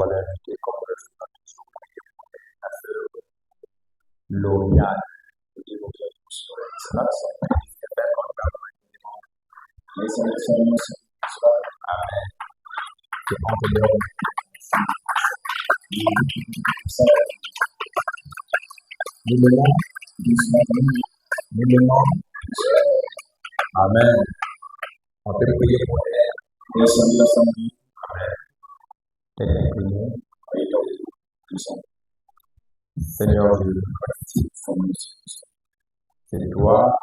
va l'inviter comme le fera toujours la sœur Lauriane. Nous devons tous sur l'excellence. Les sélections Amen. Que entre les hommes. Amen. On peut prier pour elle. Amen. Seigneur Dieu, c'est toi,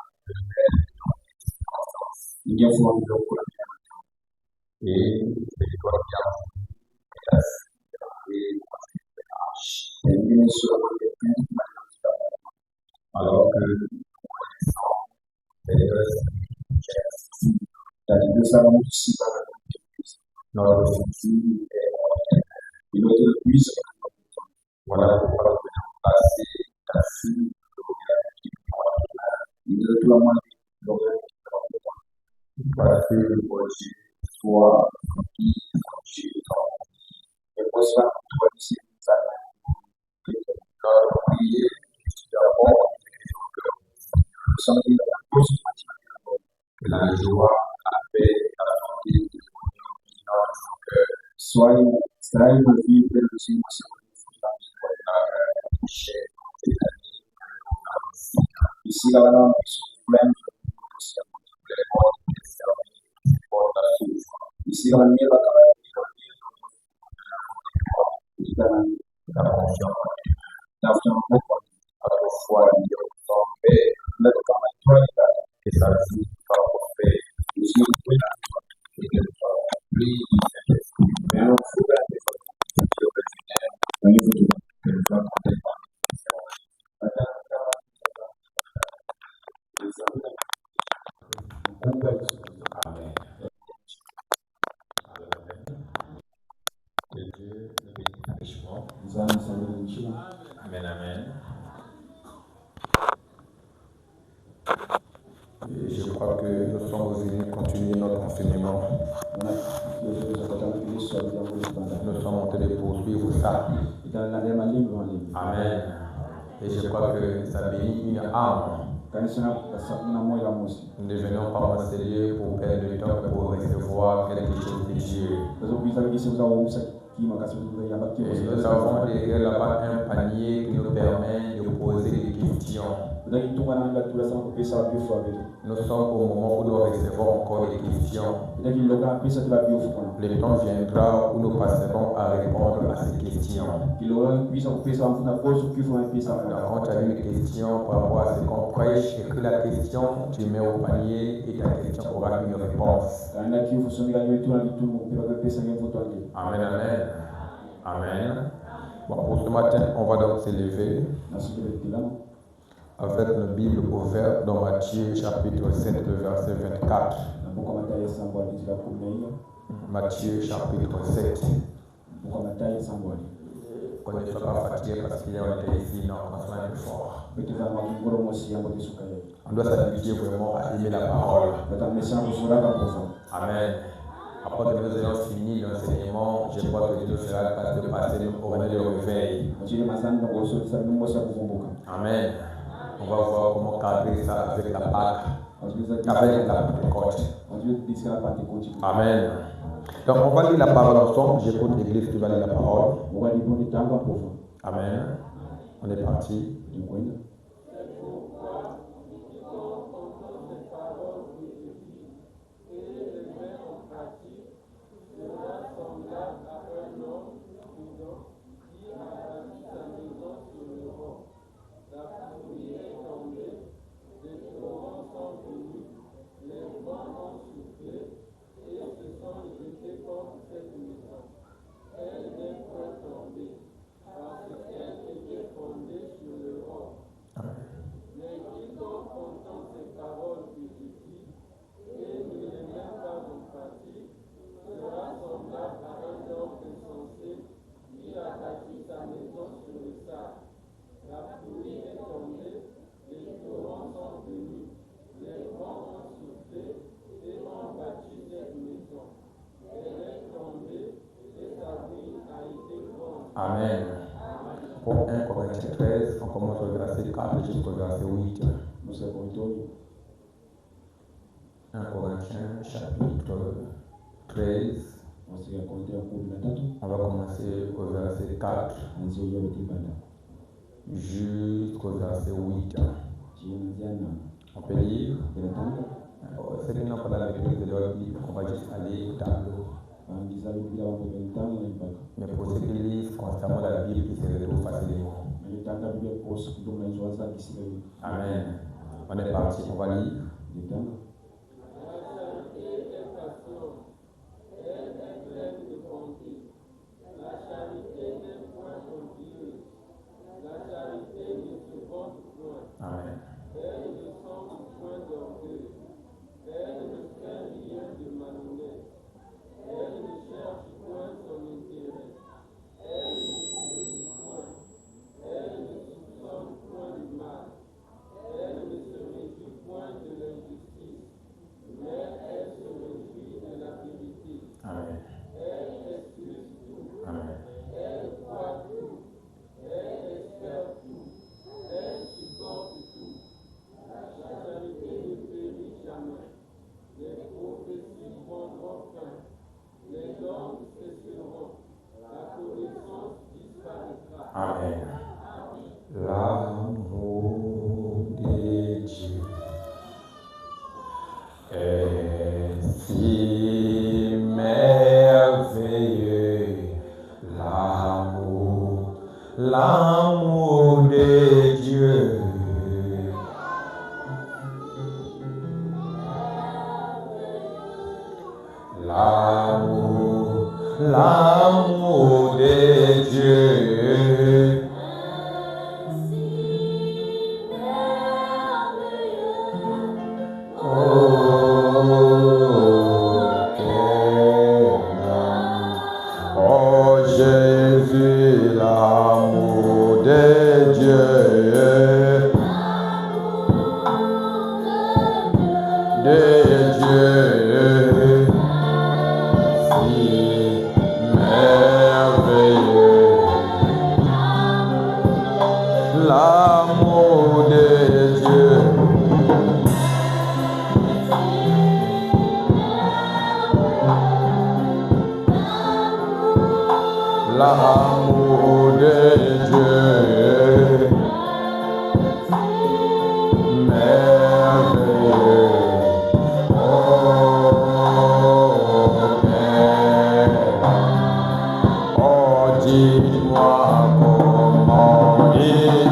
et c'est toi alors que notre voilà pourquoi nous devons passer ta fille, parce que le Dieu soit qui et pour cela, toi ici, nous allons prier d'abord, nous sommes dans la cause de la joie, la paix, la santé, soyez extraits de vie de Jésus. Ici, la langue suprême, ici, la Amen, amen. Et je crois que nous sommes venus continuer notre enseignement. Nous sommes en train de poursuivre ça. Amen. Et je crois que ça bénit une âme. Nous ne venons pas en Seigneur pour perdre le temps, mais pour recevoir quelque chose de Dieu. Et nous avons derrière là-bas un panier qui nous permet de poser des questions. Nous sommes au moment où nous recevons encore des questions. Le temps viendra où nous passerons à répondre à ces questions. Quand tu as une question par rapport à ce qu'on prêche, écris la question, tu mets au panier et ta question aura une réponse. Amen, amen. Amen. Bon, pour ce matin, on va donc s'élever avec notre Bible ouverte dans Matthieu chapitre 7, verset 24. Matthieu chapitre 7. Qu'on ne soit pas fatigué parce qu'il y a un ici, non, on soit un peu fort. On doit s'habituer vraiment à aimer la parole. Amen. Après que nous ayons fini l'enseignement, je crois que Dieu fera la grâce de passer au réveil. Amen. On va voir comment cadrer ça avec la Pâque, avec la Pentecôte. Amen. Donc on va lire la parole ensemble. J'écoute l'église qui va lire la parole. Amen. On est parti. Amen. Pour 1 Corinthiens 13, on commence au verset 4 jusqu'au verset 8. 1 Corinthiens chapitre 13. On va commencer au verset 4 jusqu'au verset 8. On peut lire. C'est qu'il n'y a pas la lecture de leur Bible, on va juste aller au tableau. Mais pour ceux qui lisent constamment la Bible, ils se retrouvent facilement. Amen. On est parti, on va lire. Amen. Amen. L'amour de Dieu est si merveilleux. L'amour de Dieu. L'amour de Dieu. L'amour de Dieu, merveilleux, oh dis-moi comment il est,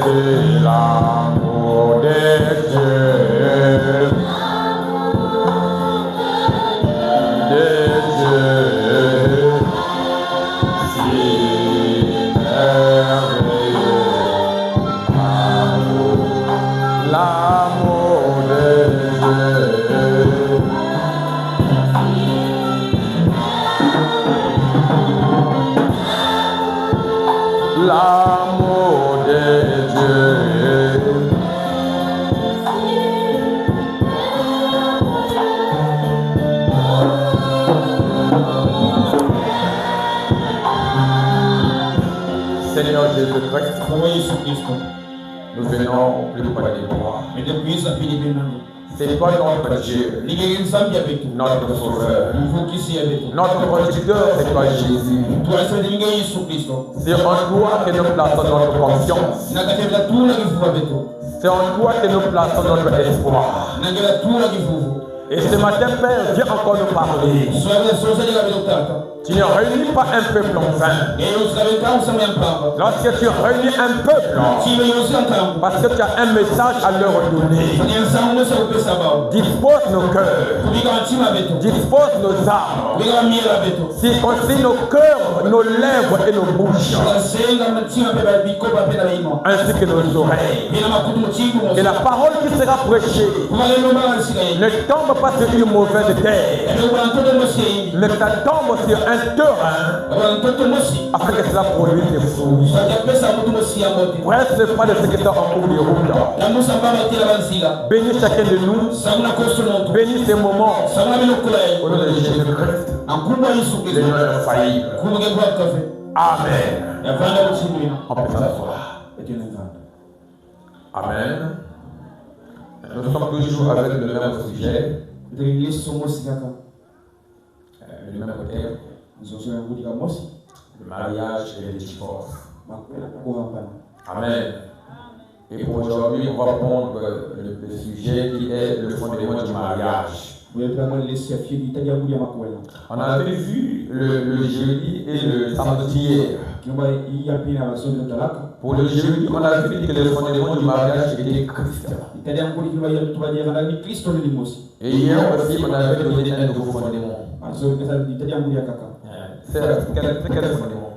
c'est l'amour de Dieu. Seigneur Jésus-Christ, nous venons plus près de toi. C'est toi notre Dieu, notre Sauveur, notre Producteur, c'est toi Jésus. C'est en toi que nous plaçons notre confiance. C'est en toi que nous plaçons notre espoir. Et ce matin, Père, viens encore nous parler. Tu ne réunis pas un peuple en vain. Lorsque tu réunis un peuple, parce que tu as un message à leur donner, dispose nos cœurs, dispose nos âmes, circoncis nos cœurs, nos lèvres et nos bouches, ainsi que nos oreilles. Que la parole qui sera prêchée ne tombe pas sur une mauvaise terre, mais que ça tombe sur un terrain afin que cela produise des fruits. Presse pas de ce qui est en cours de route. Bénis chacun de nous. Bénis ces moments. Au nom de Jésus-Christ, le nom infaillible. Amen. On peut s'asseoir. Amen. Nous sommes toujours avec le même sujet. Le même thème. Le mariage et le divorce. Amen. Et pour aujourd'hui, on va prendre le sujet qui est le fondement du mariage. On avait vu le jeudi et le samedi hier. Pour le jeudi, on a vu que le fondement du mariage était Christ. Et hier aussi, on avait donné un nouveau fondement. C'est quel fondement?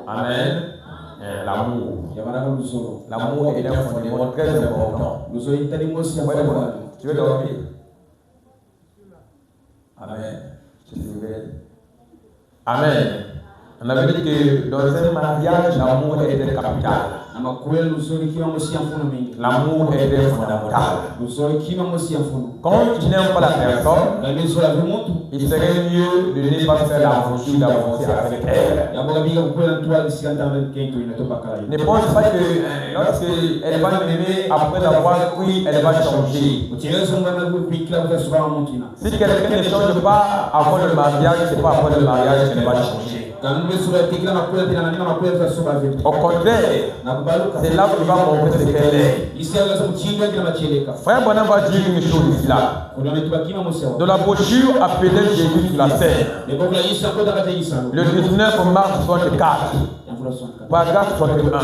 Amen. L'amour. L'amour est un fondement très important. Tu veux dormir? Amen. Je suis ouvert. Amen. On avait dit que dans un mariage, l'amour est capital. L'amour est fondamental. Quand tu n'aimes pas la personne, il serait mieux de ne pas faire l'aventure d'avancer avec elle. Ne pense pas que lorsqu'elle va m'aimer, après l'avoir pris, elle va changer. Si quelqu'un ne change pas avant le mariage, ce n'est pas après le mariage qu'elle va changer. Au contraire, c'est là où il va montrer ce qu'elle est. Frère Bonham va dire une chose ici là. De la brochure appelée Jésus sur la scène. Le 19 mars 64. Paragraphe 61.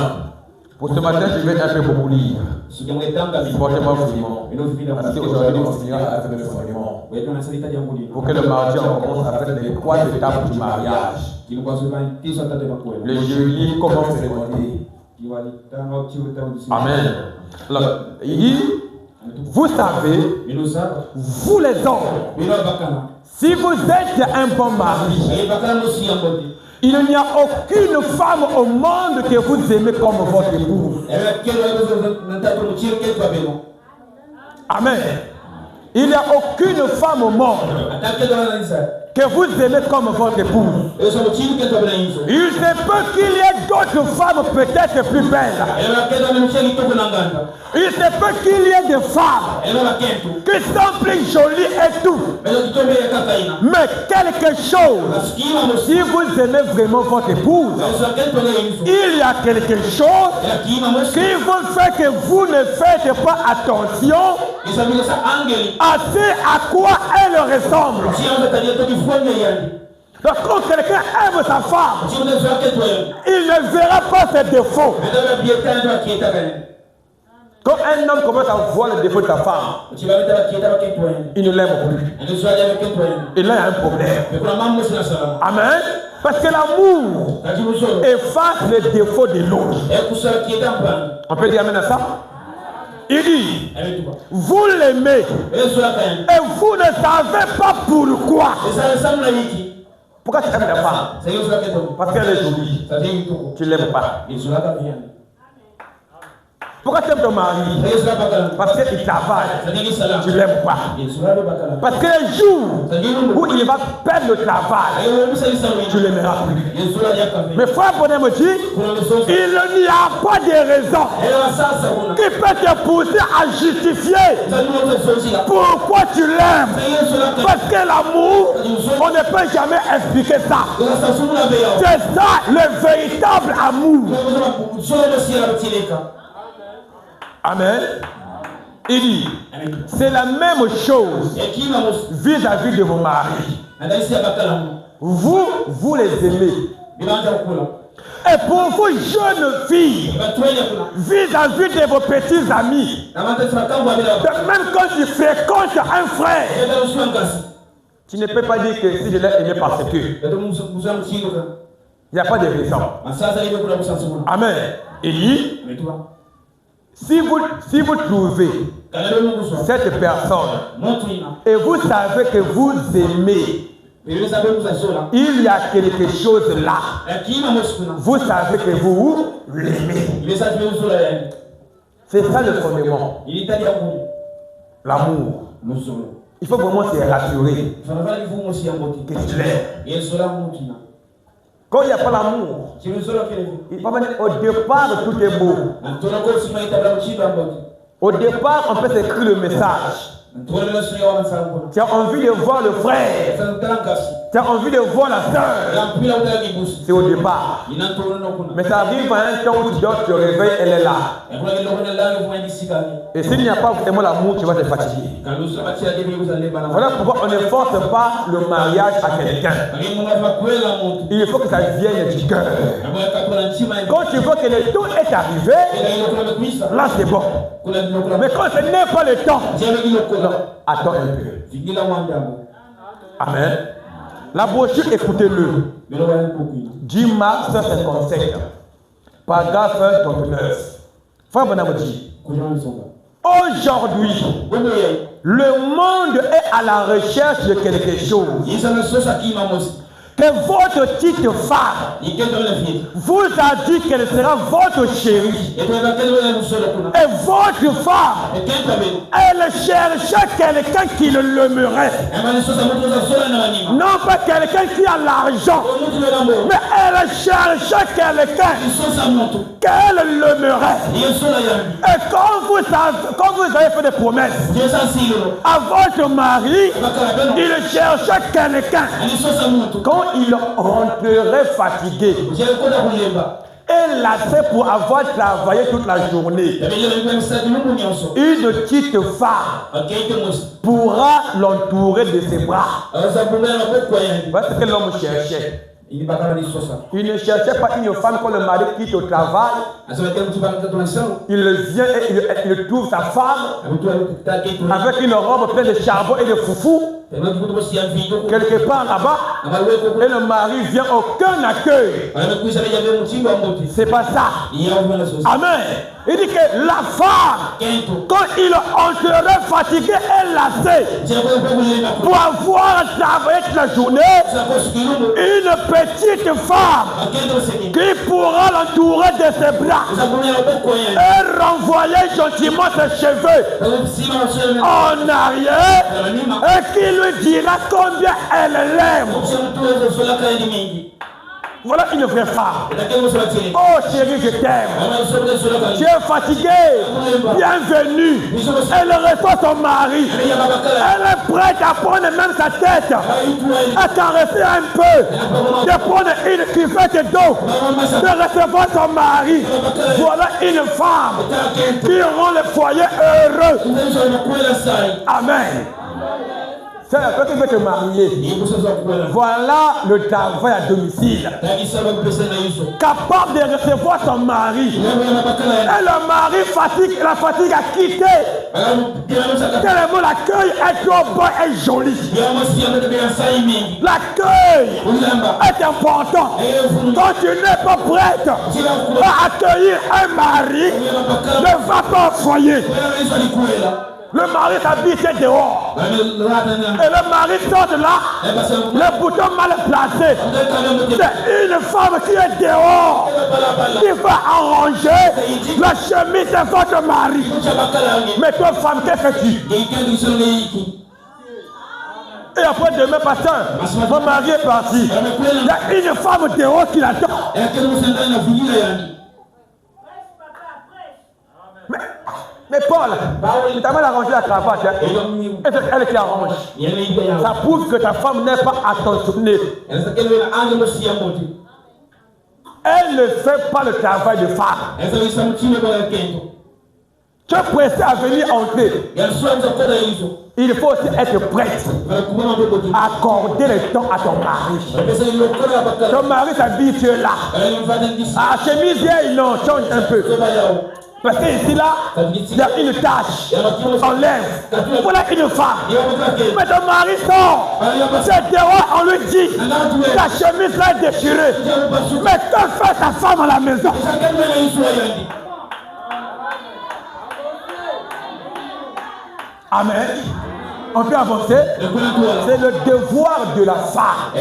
Pour ce matin, je vais un peu beaucoup lire. Supportez-moi vraiment. Parce qu'aujourd'hui, on finira avec le fondement. Pour que le mardi, on commence avec les 3 étapes du mariage. Le jeudi, comment se demander. Amen. Alors, il dit, vous savez, vous les hommes, si vous êtes un bon mari, il n'y a aucune femme au monde que vous aimez comme votre épouse. Amen. Il n'y a aucune femme au monde que vous aimez comme votre épouse. Il se peut qu'il y ait d'autres femmes peut-être plus belles. Il se peut qu'il y ait des femmes qui sont plus jolies et tout. Mais quelque chose, si vous aimez vraiment votre épouse, il y a quelque chose qui vous fait que vous ne faites pas attention à ce à quoi elle ressemble. Donc quand quelqu'un aime sa femme, il ne verra pas ses défauts. Quand un homme commence à voir les défauts de sa femme, il ne l'aime plus. Et là, il y a un problème. Amen. Parce que l'amour efface les défauts de l'autre. On peut dire amen à ça? Il dit, vous l'aimez et vous ne savez pas pourquoi. Pourquoi tu aimes la femme? Parce qu'elle est jolie. Tu ne l'aimes pas. Pourquoi tu aimes ton mari? Parce qu'il travaille. Tu ne l'aimes pas. Parce que les jours où il va perdre le travail, tu ne l'aimeras plus. Mais frère Bonham dit, il n'y a pas de raison qui peut te pousser à justifier pourquoi tu l'aimes. Parce que l'amour, on ne peut jamais expliquer ça. C'est ça le véritable amour. Amen. Il dit, c'est la même chose vis-à-vis de vos maris. vous les aimez. Et pour vous, jeunes filles, vis-à-vis de vos petits amis, de même quand tu fréquentes un frère, tu ne peux pas dire que si je l'ai aimé parce que. Il n'y a pas de raison. Amen. Il dit, si vous trouvez cette personne et vous savez que vous aimez, il y a quelque chose là. Vous savez que vous l'aimez. C'est ça le fondement. L'amour. Il faut vraiment se rassurer que tu l'aimes. Quand il n'y a pas l'amour, au départ tout est beau. Au départ, on peut s'écrire le message. Tu as envie de voir le frère. Tu as envie de voir la soeur. C'est au départ. Mais ça arrive à un temps où tu dors, tu te réveilles, elle est là. Et s'il n'y a pas vraiment l'amour, tu vas te fatiguer. Voilà pourquoi on ne force pas le mariage à quelqu'un. Il faut que ça vienne du cœur. Quand tu vois que le temps est arrivé, là c'est bon. Mais quand ce n'est pas le temps, attends un peu. Amen. La brochure, écoutez-le. 10 mars 157, paragraphe 39. Frère Bonhomme dit, aujourd'hui, le monde est à la recherche de quelque chose. Que votre petite femme vous a dit qu'elle sera votre chérie. Et votre femme, elle cherchait quelqu'un qui l'aimerait. Non pas quelqu'un qui a l'argent, mais elle cherchait quelqu'un qu'elle l'aimerait. Et quand vous avez fait des promesses à votre mari, il cherchait quelqu'un. Quand il rentrerait fatigué et lassé pour avoir travaillé toute la journée, une petite femme pourra l'entourer de ses bras. Voilà ce que l'homme cherchait. Il ne cherchait pas une femme quand le mari quitte au travail. Il vient et il trouve sa femme avec une robe pleine de charbon et de foufou. Quelque part là-bas, et le mari vient, aucun accueil. C'est pas ça. Amen. Il dit que la femme, quand il entrerait fatigué et lassé pour avoir travaillé toute la journée, une petite femme qui pourra l'entourer de ses bras et renvoyer gentiment ses cheveux en arrière et qui lui dira combien elle l'aime. Voilà une vraie femme. Oh chérie, je t'aime. Tu es fatiguée. Bienvenue. Elle reçoit son mari. Elle est prête à prendre même sa tête, à caresser un peu, de prendre une cuvette d'eau, de recevoir son mari. Voilà une femme qui rend le foyer heureux. Amen. Quand tu veux te marier, voilà le travail à domicile. Capable de recevoir son mari. Et le mari la fatigue à quitter. Tellement l'accueil est trop bon et joli. L'accueil est important. Quand tu n'es pas prête à accueillir un mari, ne va pas au foyer. Le mari s'habille dehors. Et le mari sort de là, le bouton mal placé. C'est une femme qui est dehors, qui va arranger la chemise de votre mari. Mais toi, femme, qu'est-ce que tu? Et après demain matin, mon mari est parti. Il y a une femme dehors qui l'attend. Mais Paul, tu as mal arrangé la cravate, hein? Et c'est elle qui arrange. Ça prouve que ta femme n'est pas attentionnée. Elle ne fait pas le travail de femme. Tu es pressé à venir entrer. Il faut aussi être prêt à accorder le temps à ton mari. Ton mari s'habille, tu es là. Ah, chemise vieille, non, change un peu. Parce qu'ici, là, il y a une tâche. Enlève. Voilà une femme. Mais ton mari sort. C'est dehors, on lui dit. Ta chemise là est déchirée. Mais que fait ta femme à la maison? Amen. On peut avancer. C'est le devoir de la femme.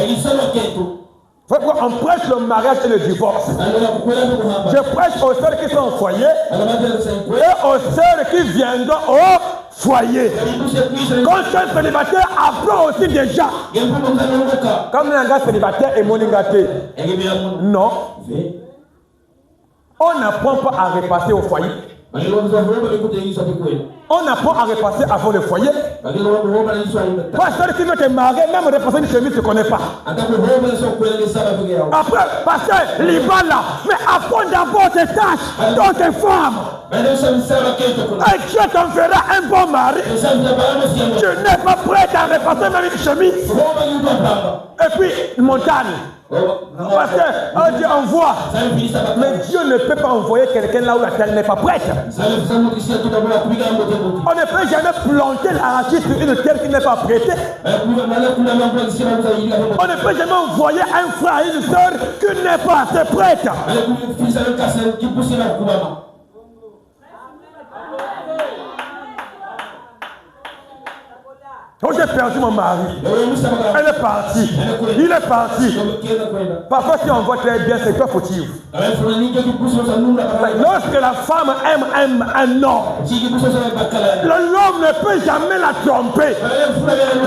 On prêche le mariage et le divorce. Je prêche aux sœurs qui sont au foyer et aux sœurs qui viendront au foyer. Quand je suis célibataire, apprends aussi déjà. Comme un gars célibataire et mon gâté. Non. On n'apprend pas à repasser au foyer. On apprend à repasser avant le foyer. Pasteur qui veut te marier, même repasser une chemise, tu ne connais pas. Après, pasteur, Liban là, mais apprends d'abord tes tâches, dans tes femmes. Et Dieu t'enverra un bon mari. Tu n'es pas prêt à repasser même une chemise. Et puis, une montagne. Parce que Dieu envoie. Mais Dieu ne peut pas envoyer quelqu'un là où la terre n'est pas prête. On ne peut jamais planter l'arachide sur une terre qui n'est pas prête. On ne peut jamais envoyer un frère et une soeur qui n'est pas assez prête. Quand j'ai perdu mon mari, elle est partie. Il est parti. Parfois, si on voit très bien, c'est toi fautif. Lorsque la femme aime un homme, l'homme ne peut jamais la tromper.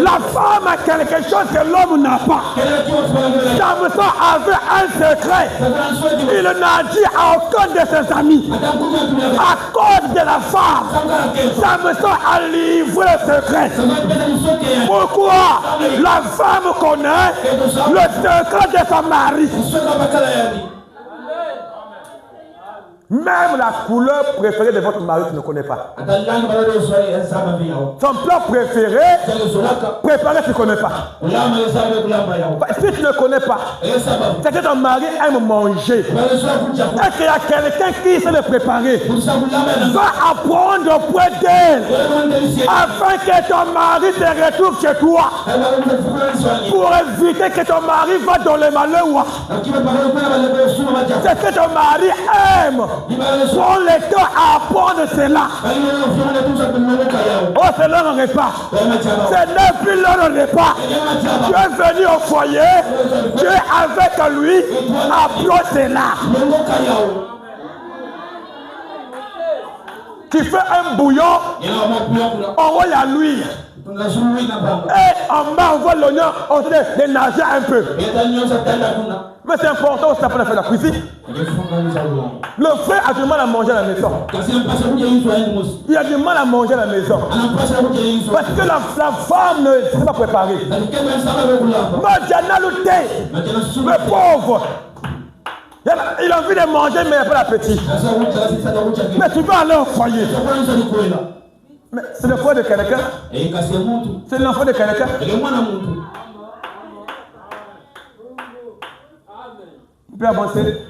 La femme a quelque chose que l'homme n'a pas. Samson avait un secret. Il n'a dit à aucun de ses amis. À cause de la femme, Samson a livré le secret. Pourquoi la femme connaît le secret de son mari? Même la couleur préférée de votre mari, tu ne connais pas. Son plat préféré, préparé, tu ne connais pas. Si tu ne connais pas, c'est que ton mari aime manger. Et qu'il y a quelqu'un qui sait le préparer. Va apprendre auprès d'elle afin que ton mari te retrouve chez toi. Pour éviter que ton mari va dans le malheur. C'est que ton mari aime. Prends le temps à apprendre cela. Oh, c'est leur repas. Ce n'est plus leur repas. Tu es venu au foyer. Tu es avec lui. Apprends cela. Tu fais un bouillon. Envoie à l'huile. Et en bas, on voit l'oignon. On se dit de nager un peu. Mais c'est important aussi après faire la cuisine. Le frère a du mal à manger à la maison. Il a du mal à manger à la maison. Parce que la femme ne s'est pas préparée. Le pauvre. Il a envie de manger, mais il n'a pas l'appétit. Mais tu vas aller au foyer. Mais c'est le foyer de quelqu'un. C'est l'enfant de quelqu'un. On peut avancer.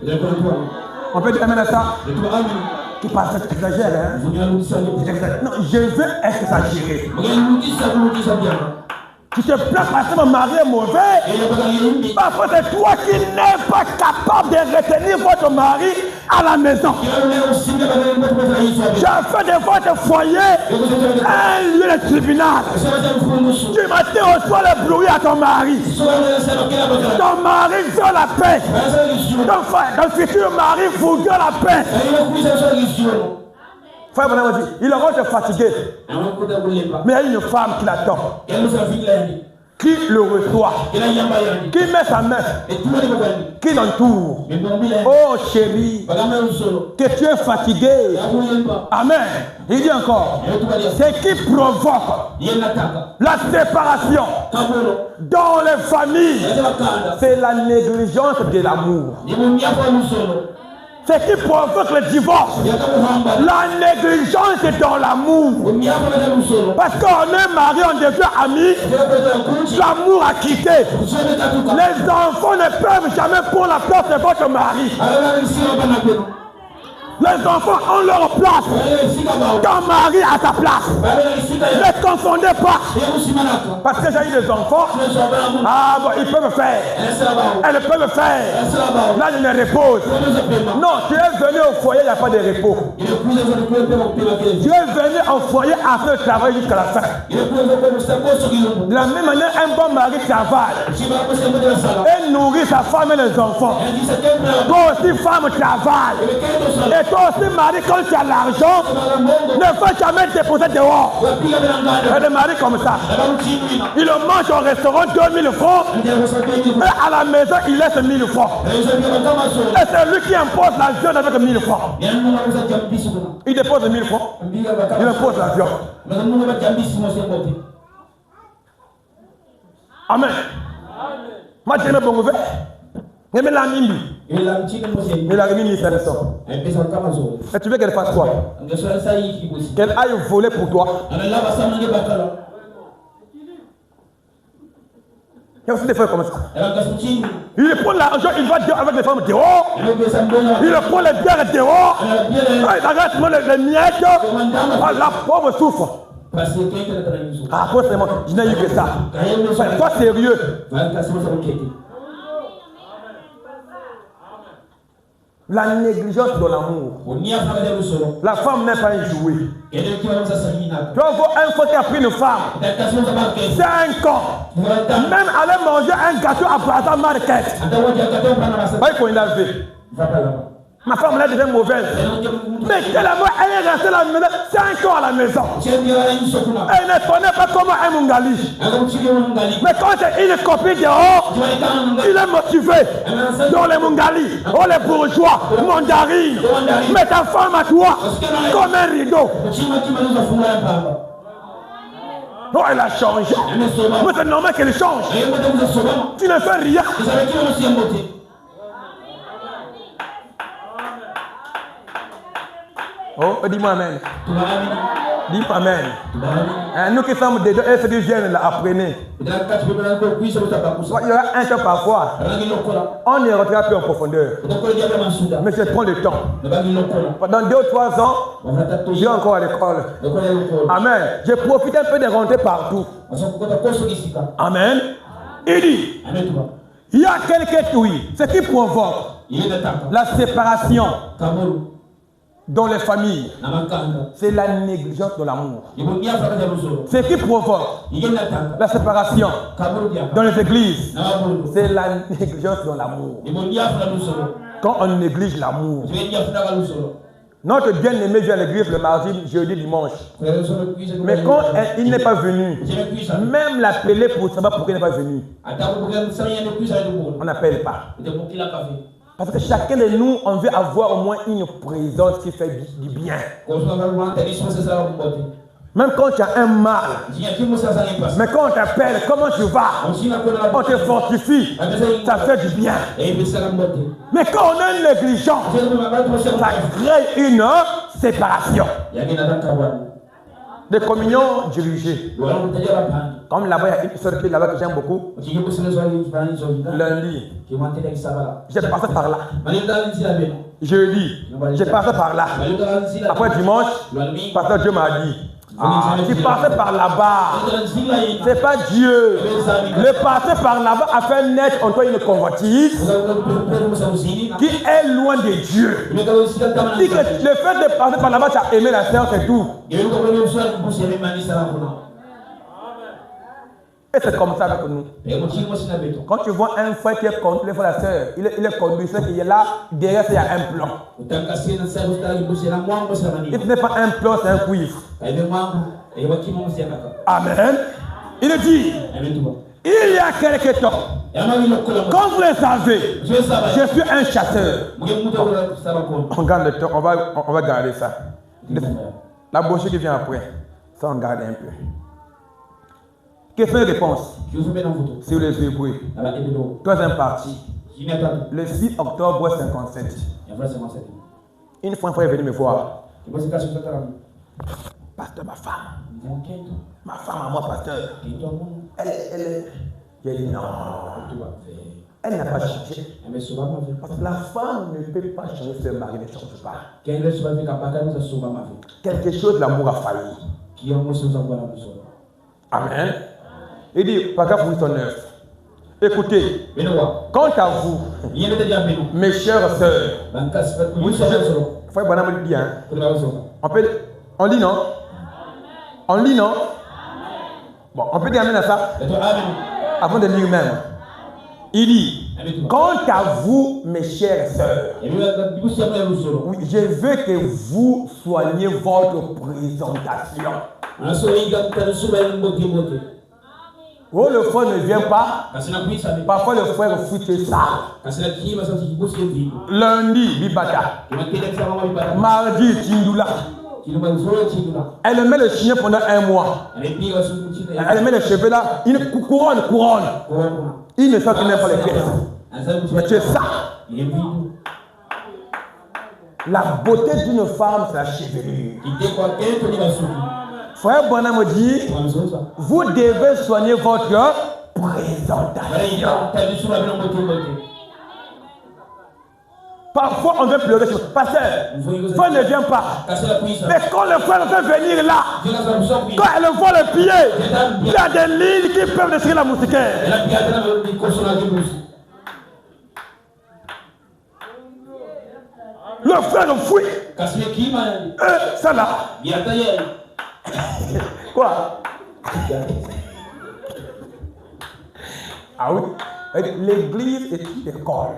On peut dire amen à ça. Tu parles, tu exagères, hein? Non, je veux exagérer. Tu te plains parce que mon mari est mauvais. Parfois c'est toi qui n'es pas capable de retenir votre mari à la maison. J'ai fait de votre foyer un lieu de tribunal. Du matin au soir le bruit à ton mari. Ton mari veut la paix. Ton futur mari vous veut la paix. Frère Branham dit, il aura été fatigué. Mais il y a une femme qui l'attend. Qui le reçoit. Qui met sa main. Qui l'entoure. Oh chérie, que tu es fatigué. Amen. Il dit encore, ce qui provoque la séparation dans les familles, c'est la négligence de l'amour. Ce qui provoque le divorce, la négligence est dans l'amour. Parce qu'on est marié, on devient amis, l'amour a quitté. Les enfants ne peuvent jamais prendre la place de votre mari. Les enfants ont leur place. Ton mari a sa place. Ne confondez pas. Parce que j'ai eu des enfants. Ah bon, ils peuvent faire. Elles peuvent faire. Là, je me repose. Non, tu es venu au foyer, il n'y a pas de repos. Tu es venu au foyer afin de travailler jusqu'à la fin. De la même manière, un bon mari travaille. Et nourrit sa femme et les enfants. Toi aussi, femme, travaille. Et toi aussi, mari, quand tu as l'argent, ne faut jamais déposer dehors. Et des maris comme ça, il mange au restaurant 2000 francs et à la maison, il laisse 1000 francs. Et c'est lui qui impose la viande avec 1000 francs. Il dépose 1000 francs, il impose la viande. Amen. Moi, je bon mauvais. Mais la mimbi. Mais la mimbi, c'est le sang. Et tu veux qu'elle fasse quoi? Qu'elle aille voler pour toi. Il y a aussi des frères comme ça. Il prend l'argent, il va dire avec les femmes dehors. Il prend les bières dehors. Il regarde les miettes. La pauvre souffre. Ah, quoi, c'est moi. Je n'ai eu que ça. Sois sérieux. La négligence de l'amour. La femme n'est pas un jouet. Tu vas voir un fois qui a pris une femme. C'est un corps. Même aller manger un gâteau à Plaza Market. Voyez qu'on l'a vu. Ma femme là devient mauvaise. Mais tellement elle est restée à la maison 5 ans à la maison. Elle ne connaît pas comment est Mungali. Mais quand c'est une copine dehors, il est motivé. Dans les Mungali, oh les bourgeois, mandarines. Mais ta femme à toi, comme un rideau. Oh, elle a changé. Mais c'est normal qu'elle change. Tu ne fais rien. Oh, dis-moi amen. Dis-moi amen. Nous qui sommes dedans, et ceux qui viennent là, apprenez. Il y aura un temps parfois. On ne rentrera plus en profondeur. Mais je prends le temps. Pendant 2 ou 3 ans, je suis encore à l'école. Amen. Je profite un peu de rentrer partout. Amen. Il dit, il y a quelques trucs, ce qui provoque la séparation dans les familles, c'est la négligence de l'amour. Ce qui provoque la séparation dans les églises, c'est la négligence de l'amour. Quand on néglige l'amour, notre bien-aimé vient à l'église le mardi, jeudi, dimanche. Mais quand il n'est pas venu, même l'appeler pour savoir pourquoi il n'est pas venu, on n'appelle pas. Parce que chacun de nous, on veut avoir au moins une présence qui fait du bien. Même quand tu as un mal, mais quand on t'appelle, comment tu vas? On te fortifie, ça fait du bien. Mais quand on est négligent, ça crée une séparation. Des communions dirigées. Comme là-bas, il y a une seule qui là-bas que j'aime beaucoup. Lundi, j'ai passé par là. Jeudi, j'ai passé par là. Après dimanche, pasteur Dieu m'a dit, tu passais par là-bas. C'est pas Dieu. Le passer par là-bas a fait naître en toi une convoitise qui est loin de Dieu. Dit que le fait de passer par là-bas, tu as aimé la séance et tout. Et c'est comme ça avec nous. Quand tu vois un frère qui est contre les frères et sœurs, il est conduit, c'est qu'il est là, derrière il y a un plan. Il n'est pas un plan, c'est un cuivre. Amen. Il dit, il y a quelque temps, quand vous le savez, je suis un chasseur. On garde le temps, on va garder ça. La bouche qui vient après, ça on garde un peu. Question de réponse sur les Hébreux. Troisième partie. Le 6 octobre 57. Une fois, un frère est venu me voir. Pasteur, ma femme. Ma femme à moi, pasteur. J'ai dit non. Elle n'a pas changé. Parce que la femme ne peut pas changer si le mari ne change pas. Quelque chose, l'amour a failli. Amen. Il dit, paragraphe 809. Écoutez, quant à vous, mes chères sœurs, frère Bonham me dit bien. On lit non? On lit non? Bon, on peut dire amen à ça? Avant de lire même. Il dit, quant à vous, mes chères sœurs, oui, je veux que vous soigniez votre présentation. Oh, le frère ne vient pas. Parfois, le frère fout ça. Lundi, Bibata. Mardi, Tindula. Elle met le chien pendant un mois. Elle met les cheveux là. Une couronne. Il ne sent que même pas les pièces. Mais tu es ça. La beauté d'une femme, c'est la chevelure. Frère Bonham me dit, vous devez soigner votre présentation. Parfois, on veut pleurer. Pasteur, frère ne vient pas. Mais quand le frère veut venir là, quand elle voit le pied, il y a des lignes qui peuvent déchirer la moustiquaire. Le frère fuit. Ça là. Quoi? Ah oui. L'église est une école.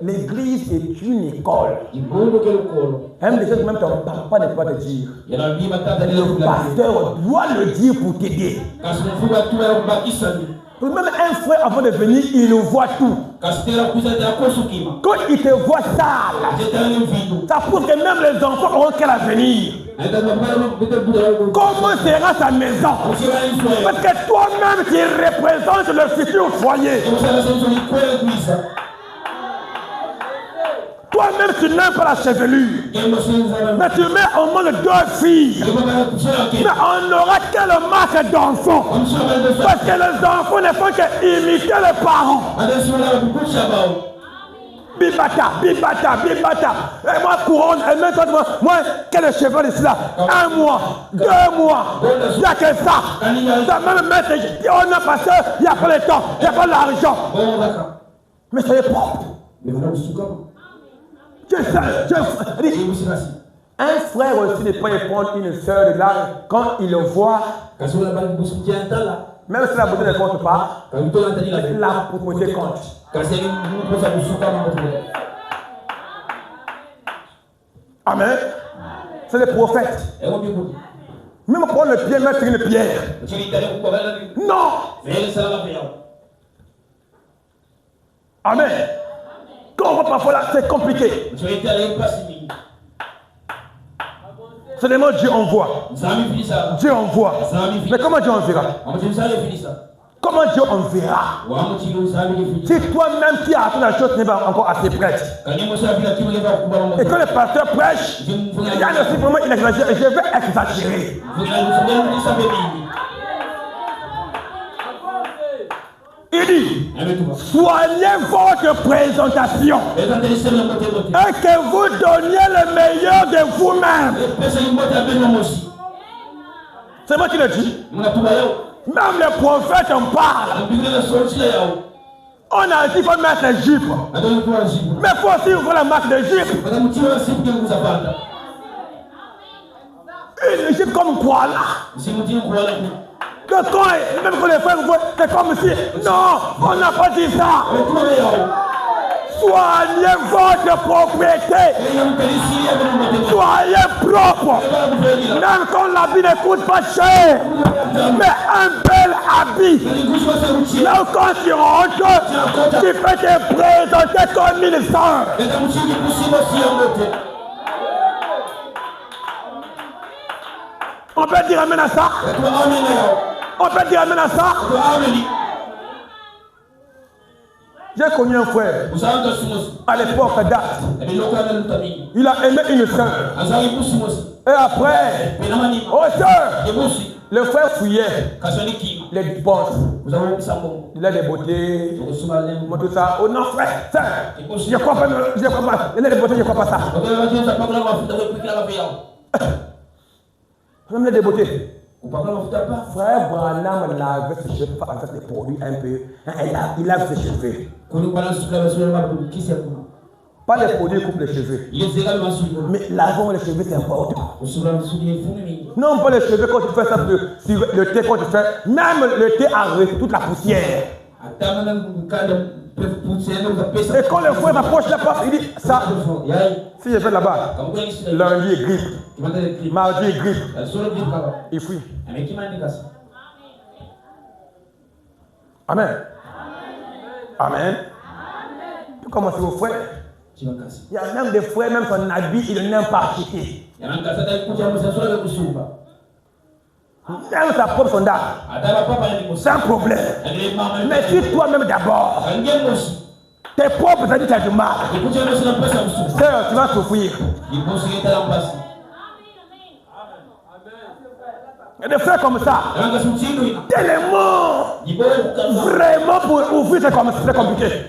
L'église est une école. Même des choses que même ton papa ne peut pas te dire. Le pasteur doit le dire pour t'aider. Même un frère avant de venir, il voit tout. Quand il te voit sale, ça prouve que même les enfants auront qu'à l'avenir. Comment sera sa maison? Parce que toi-même, tu représentes le futur foyer. Toi-même, tu n'aimes pas la chevelure. Mais tu mets au monde 2 filles. Mais on n'aura que le marque d'enfant. Parce que les enfants ne font qu'imiter les parents. Bibata. Et moi, couronne, et maintenant, moi, quel est le cheveu de cela? 1 mois, 2 mois. Il n'y a que ça. Ça même mettre, on a passé, il n'y a pas le temps, il n'y a pas l'argent. Mais soyez propre. Un frère aussi ne peut pas prendre une sœur de là quand il le voit. Même si la beauté ne compte pas, la propreté compte. Amen. C'est le prophète. Même prendre le pied, mettre une pierre. Non. Amen. Quand on voit parfois là, c'est compliqué. Seulement Dieu envoie. Dieu envoie. Mais comment Dieu enverra? Comment Dieu enverra? Si toi-même qui as appris la chose n'est pas encore assez prête. Et quand le pasteur prêche, il y a aussi vraiment il exagère. Et je vais exagérer. Il dit, soignez votre présentation et que vous donniez le meilleur de vous-même. C'est moi qui le dis. Même les prophètes en parlent. On a dit qu'il faut mettre les jupes. Mais il faut aussi ouvrir la marque de jupe. Une jupe comme quoi là? Que quand, même quand les frères voient, c'est comme si, non, on n'a pas dit ça. Soignez votre propriété. Soyez propre. Même quand l'habit ne coûte pas cher. Mais un bel habit. Là quand tu rentres, tu peux te présenter comme une sœur. On peut dire amen à ça? On peut dire amen à ça? J'ai connu un frère. À l'époque, date. Il a aimé une sœur. Et après, oh sœur, le frère fouillait les dépenses. Il a des beautés, tout ça. Oh non, frère, sœur, je crois pas. Il a des beautés, je crois pas ça. Même les beautés. Frère Branham lavait ses cheveux avec des produits un peu. Il lave ses cheveux. Pas les produits qui coupent les cheveux. Mais lavons les cheveux, c'est important. Non, pas les cheveux quand tu fais ça, le thé quand tu fais. Même le thé arrête toute la poussière. Et quand le frère approche la porte, il dit ça. Si je fais là-bas, lundi est grippe, mardi est grippe, il fuit. Amen. Amen. Tout commence au frère. Il y a même des frères, même son habit, il n'aime pas acheter. Même sa propre sondage. C'est un problème. Mais si toi-même d'abord, tes propres amis, tu as du mal. Sœur, tu vas souffrir. Il y a des frères comme ça. Tellement. Vraiment, pour ouvrir, c'est compliqué.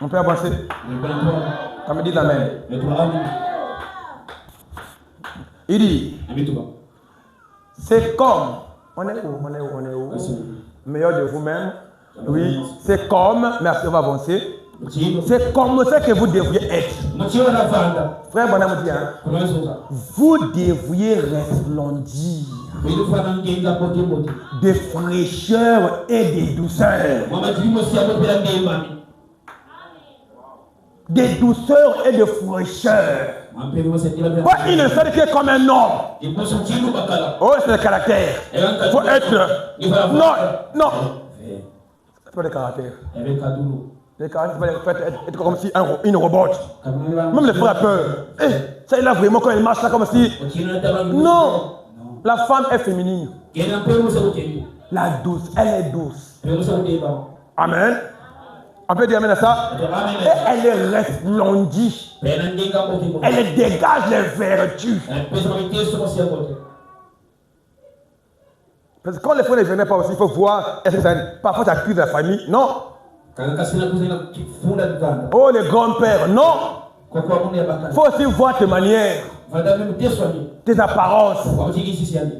On peut avancer. Comme dit Amen. Il dit, c'est comme, on est où? Meilleur de vous-même. Oui, c'est comme, merci, on va avancer. C'est comme ça que vous devriez être. Frère Bonhomme dit, vous devriez resplendir de fraîcheur et de douceur. De douceur et de fraîcheur. Pas une seule qui est comme un homme. Oh, c'est le caractère. Il faut être. Non. C'est pas le caractère. Le caractère, c'est être comme si une robot. Même les frères peur. Ça, il a vraiment quand il marche là comme si. Non. La femme est féminine. La douce, elle est douce. Amen. On peut dire amen à ça. Et elle est resplendie. Elle dégage les vertus. Parce que quand les frères ne viennent pas aussi, il faut voir. Est-ce que ça, parfois ça accuse la famille. Non. Oh, les grands-pères. Non. Il faut aussi voir tes manières. Tes apparences.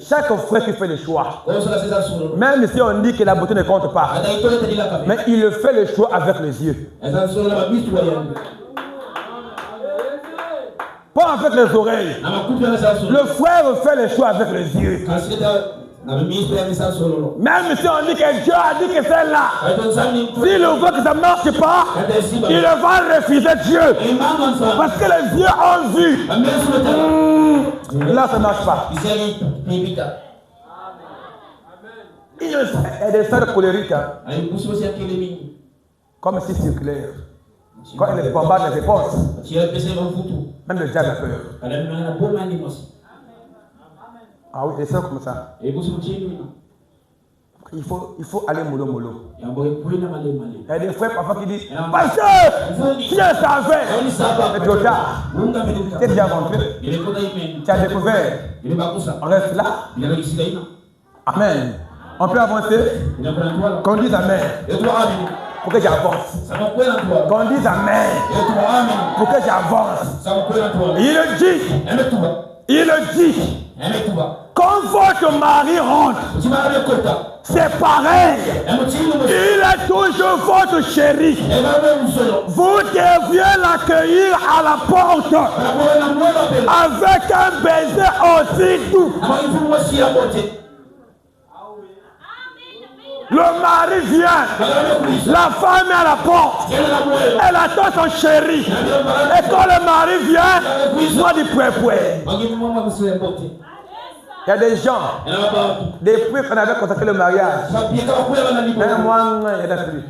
Chaque frère qui fait le choix. Même si on dit que la beauté ne compte pas. Mais il fait le choix avec les yeux. Pas avec les oreilles. Le frère fait le choix avec les yeux. Même si on dit que Dieu a dit que c'est là, s'il veut que ça ne marche pas, il va refuser Dieu. Parce que les yeux ont vu. Là, ça ne marche pas. Il y a des sœurs colériques, comme si circulaire. Quand il ne prend pas les réponses, même le diable a peur. Ah oui, des sœurs comme ça. Il faut aller mollo. Il y a des frères parfois qui disent Pasteur, si je savais, c'est trop tard. Tu es déjà rentré. Tu as découvert. On reste là. Amen. On peut avancer. Qu'on dise Amen. Pour que j'avance. Qu'on dise Amen. Pour que j'avance. Il dit. Quand votre mari rentre, c'est pareil. Il est toujours votre chéri. Vous devriez l'accueillir à la porte avec un baiser aussi doux. Le mari vient, la femme est à la porte, elle attend son chéri. Et quand le mari vient, moi du pouet. Il y a des gens, depuis qu'on avait consacré le mariage, un mois, il y a plus.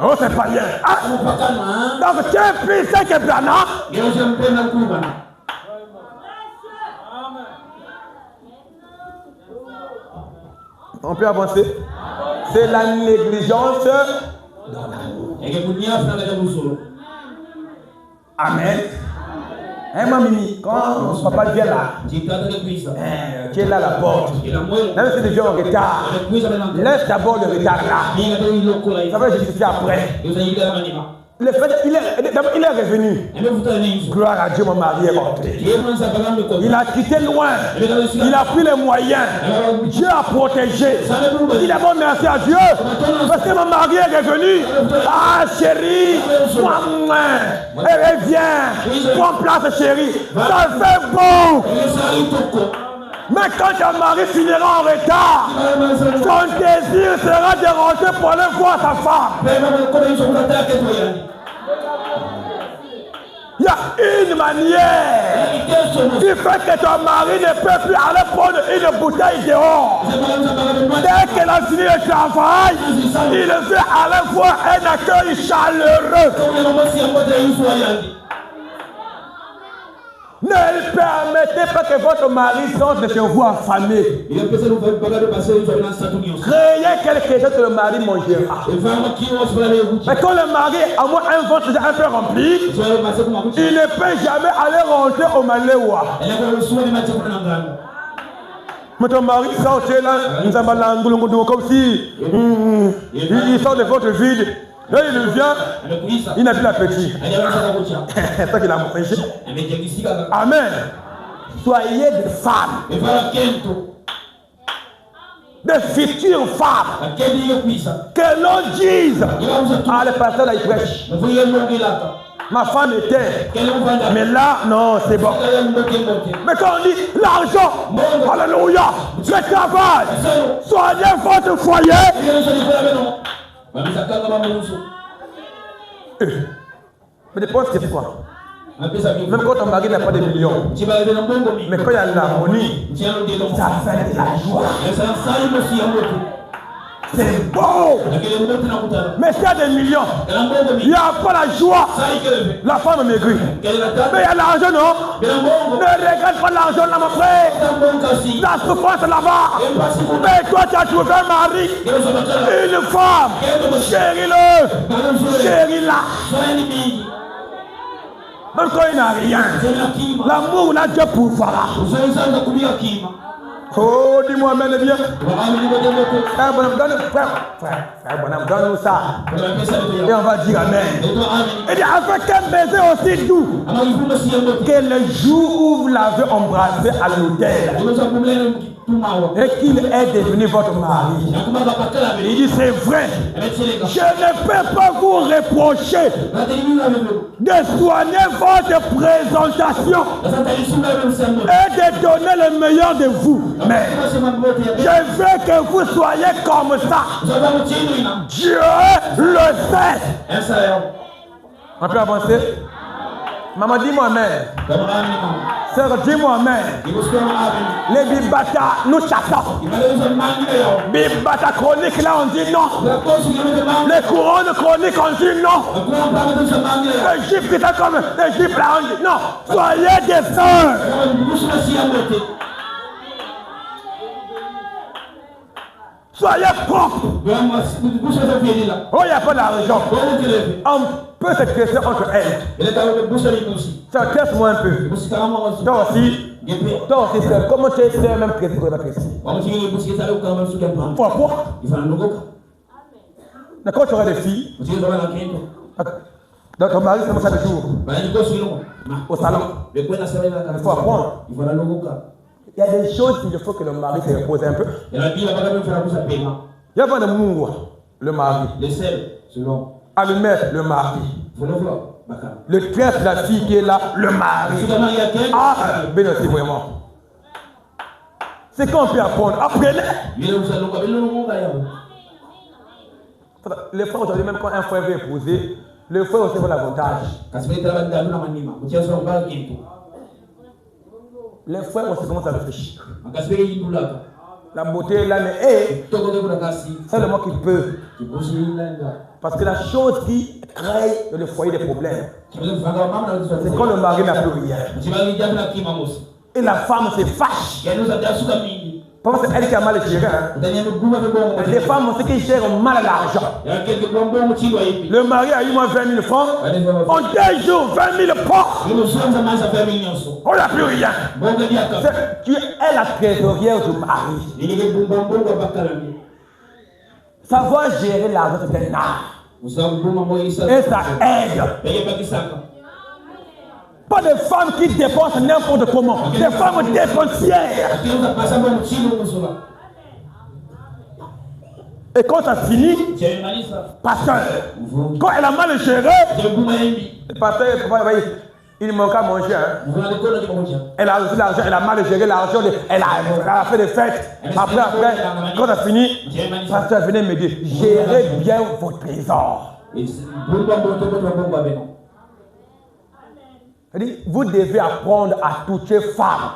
Oh, c'est pas bien. Ah. Donc, tu es plus ça que Branham. On peut avancer. C'est la négligence dans l'amour. Amen. Hein, mamie, quand mon papa vient là, tu es là à la porte. Même si tu viens en retard, laisse d'abord le retard là. Ça va justifier après. Le fait, il est revenu. Gloire à Dieu, mon mari est rentré. Il a quitté loin. Il a pris les moyens. Dieu a protégé. Il a bon merci à Dieu. Parce que mon mari est revenu. Ah chérie, viens. Prends place chérie. Ça fait bon. Mais quand ton mari finira en retard, son désir sera de rentrer pour aller voir sa femme. Il y a une manière qui fait que ton mari ne peut plus aller prendre une bouteille dehors. Dès qu'elle a fini le travail, il veut aller voir un accueil chaleureux. Ne permettez pas que votre mari sorte de chez vous affamé. Créez quelque chose que le mari mangera. Mais quand le mari a moins un ventre déjà un peu rempli, il ne peut jamais aller rentrer au Maléwa. Mais ton mari sort là, comme si il sort de votre vide. Là, il vient, il n'a plus l'appétit. C'est ça qu'il a mangé. Amen. Soyez des femmes. Des futures femmes. Que l'on dise. Ah, le pasteur là, il prêche. Ma femme était. Mais là, non, c'est bon. Mais quand on dit l'argent, alléluia, le travail, soignez votre foyer. Mais tu penses que c'est quoi? Même quand ton mari n'a pas de millions, mais quand il y a l'harmonie, ça fait de la joie. C'est beau. Mais s'il y a des millions, il n'y a pas la joie. La femme maigrit. Mais il y a l'argent, non? Ne regarde pas l'argent là, mon frère. La souffrance là-bas. Mais toi, tu as trouvé un mari, une femme. Chéris-le. Chéris-la. Même quand il n'a rien, l'amour là, Dieu pourvoira. Oh, dis-moi, amen, bien. Frère, donne-nous ça. Et on va dire amen. Et dit, avec un baiser aussi doux, que le jour où vous l'avez embrassé à l'hôtel, et qu'il est devenu votre mari, il dit, c'est vrai, je ne peux pas vous reprocher de soigner votre présentation et de donner le meilleur de vous. Mais je veux que vous soyez comme ça. Dieu le sait. On peut avancer? Maman, dis-moi amen. Sœur, dis-moi amen. Les bibata, nous chassons. Bibata chronique, là, on dit non. Les couronnes chroniques, on dit non. L'Égypte, c'est comme l'Égypte, là, on dit non. Soyez des sœurs. Soyez propres. Oh, il n'y a pas d'argent. On peut se tester entre elles. Ça teste-moi un peu. Toi aussi, sœur. Comment tu es sœur même que tu es précis? Pourquoi? D'accord, tu auras des filles. Donc ton mari, c'est comme ça de jour. Au salon. Il faut apprendre. Il y a des choses qu'il faut que le mari se repose un peu. Il y a pas de mouvement, le mari. Allumette, le mari. Le trèfle de la fille qui est là, le mari. Ah, ben c'est vraiment. C'est qu'on peut apprendre. Apprenez. Les frères aujourd'hui, même quand un frère veut épouser, le frère aussi veut l'avantage. Les frères aussi commencent à réfléchir. La beauté là, mais c'est le mot qui peut. Parce que la chose qui crée dans le foyer des problèmes, c'est quand le mari n'a plus rien. Et la femme se fâche Parce que c'est elle qui a mal géré. Hein. Les femmes aussi qui gèrent mal l'argent. Le mari a eu moins 20 000 francs. En 2 jours, 20 000 francs. On n'a plus rien. Tu es la trésorière du mari. Savoir gérer l'argent, c'est un art. Et ça aide. Pas de femmes qui dépensent n'importe comment. Des femmes dépensières. Et quand ça finit, pasteur, quand elle a mal géré, pasteur, il manque à manger. Hein. Elle a reçu l'argent, elle a mal géré l'argent, elle a fait des fêtes. Après, quand ça finit, pasteur venez me dire, gérez bien vos trésors. Vous devez apprendre à toucher femme.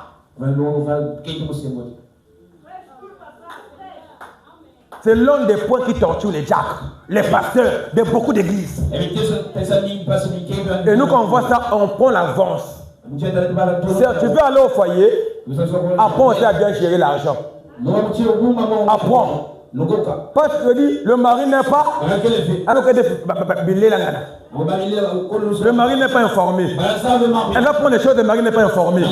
C'est l'un des points qui torture les diacres, les pasteurs de beaucoup d'églises. Et nous, quand on voit ça, on prend l'avance. Si tu veux aller au foyer, apprends aussi à bien gérer l'argent. Apprends. Parce que le mari n'est pas. Le mari n'est pas informé. Elle va prendre les choses, le mari n'est pas informé.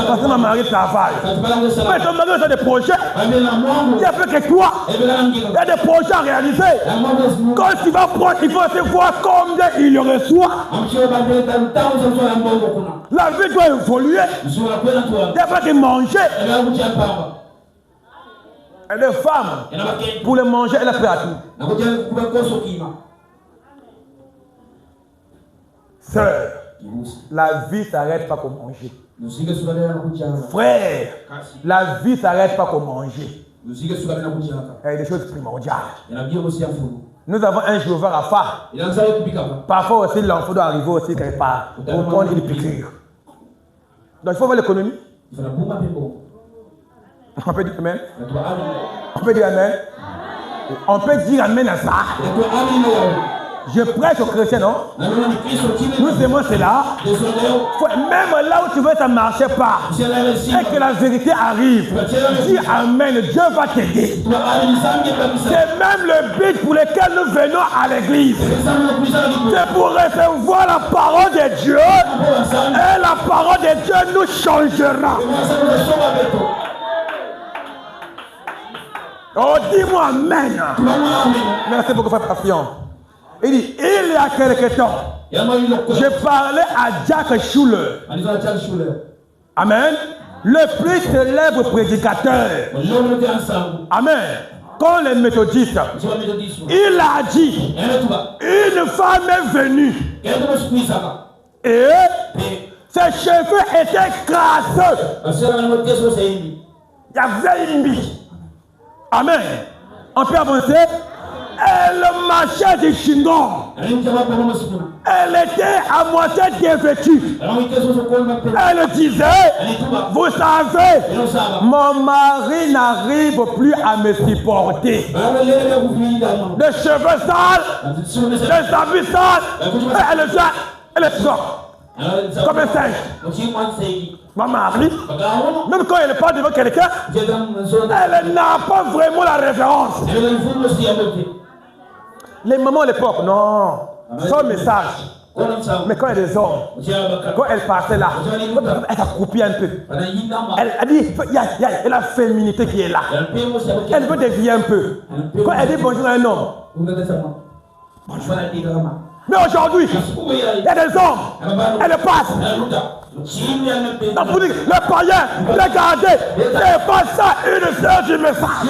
Parce que mon mari travaille. Mais ton mari a des projets. Il a fait que toi. Il y a des projets à réaliser. Quand tu vas prendre, il faut aussi voir combien il reçoit. La vie doit évoluer. Il n'y a pas que manger. Elle est femme. Pour le manger, elle est prête à tout. Sœur, la vie ne s'arrête pas pour manger. Frère, la vie ne s'arrête pas pour manger. Il y a des choses primordiales. Nous avons un chauffeur à phare. Parfois aussi, l'enfant doit arriver aussi quelque part pour prendre une piqûre. Donc il faut voir l'économie. On peut dire amen. On peut dire amen. On peut dire amen à ça. Je prêche aux chrétiens, non? Nous aimons cela. Même là où tu veux, ça ne marche pas. Et que la vérité arrive. Dis amen, Dieu va t'aider. C'est même le but pour lequel nous venons à l'église. C'est pour recevoir la parole de Dieu. Et la parole de Dieu nous changera. Oh, dis-moi amen. Merci beaucoup, frère Passion. Il dit, il y a quelque temps, je parlais à Jack Schuller. Amen. Le plus célèbre prédicateur. Amen. Quand les méthodistes, il a dit, une femme est venue. Et ses cheveux étaient crasseux. Il y avait une bille. Amen. On peut avancer. Elle marchait du chingon. Elle était à moitié dévêtue. Elle disait, vous savez, mon mari n'arrive plus à me supporter. Les cheveux sales, les habits sales, elle est sort. Comme un singe. Ma mari, même quand elle parle devant quelqu'un, elle n'a pas vraiment la référence. Les mamans à l'époque, non, sans message. Mais quand il y a des hommes, quand elle passait là, elle s'accroupit un peu. Elle a dit, il y a la féminité qui est là. Elle veut dévier un peu. Quand elle dit bonjour à un homme, bonjour. Mais aujourd'hui, il y a des hommes, elle passe. Le païen, regardez, c'est pas ça une sœur du message.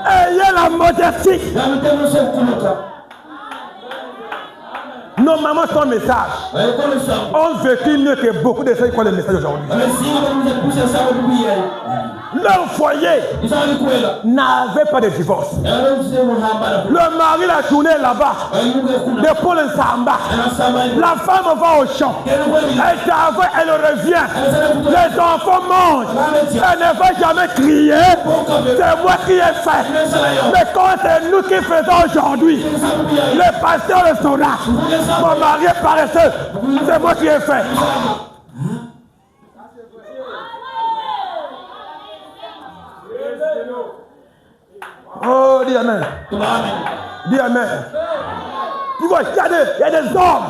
Ayez la modestie. Nos mamans sont messages. On vécu mieux que beaucoup de ceux qui ont les messages aujourd'hui. Leur foyer n'avait pas de divorce. Le mari l'a tourné là-bas, de Paul Samba. La femme va au champ. Elle revient. Les enfants mangent. Elle ne va jamais crier. C'est moi qui ai fait. Mais quand c'est nous qui faisons aujourd'hui, le pasteur le saura. Mon mari est paresseux. C'est moi qui ai fait. Oh, dis Amen. Dis Amen. Tu vois, il y a des hommes,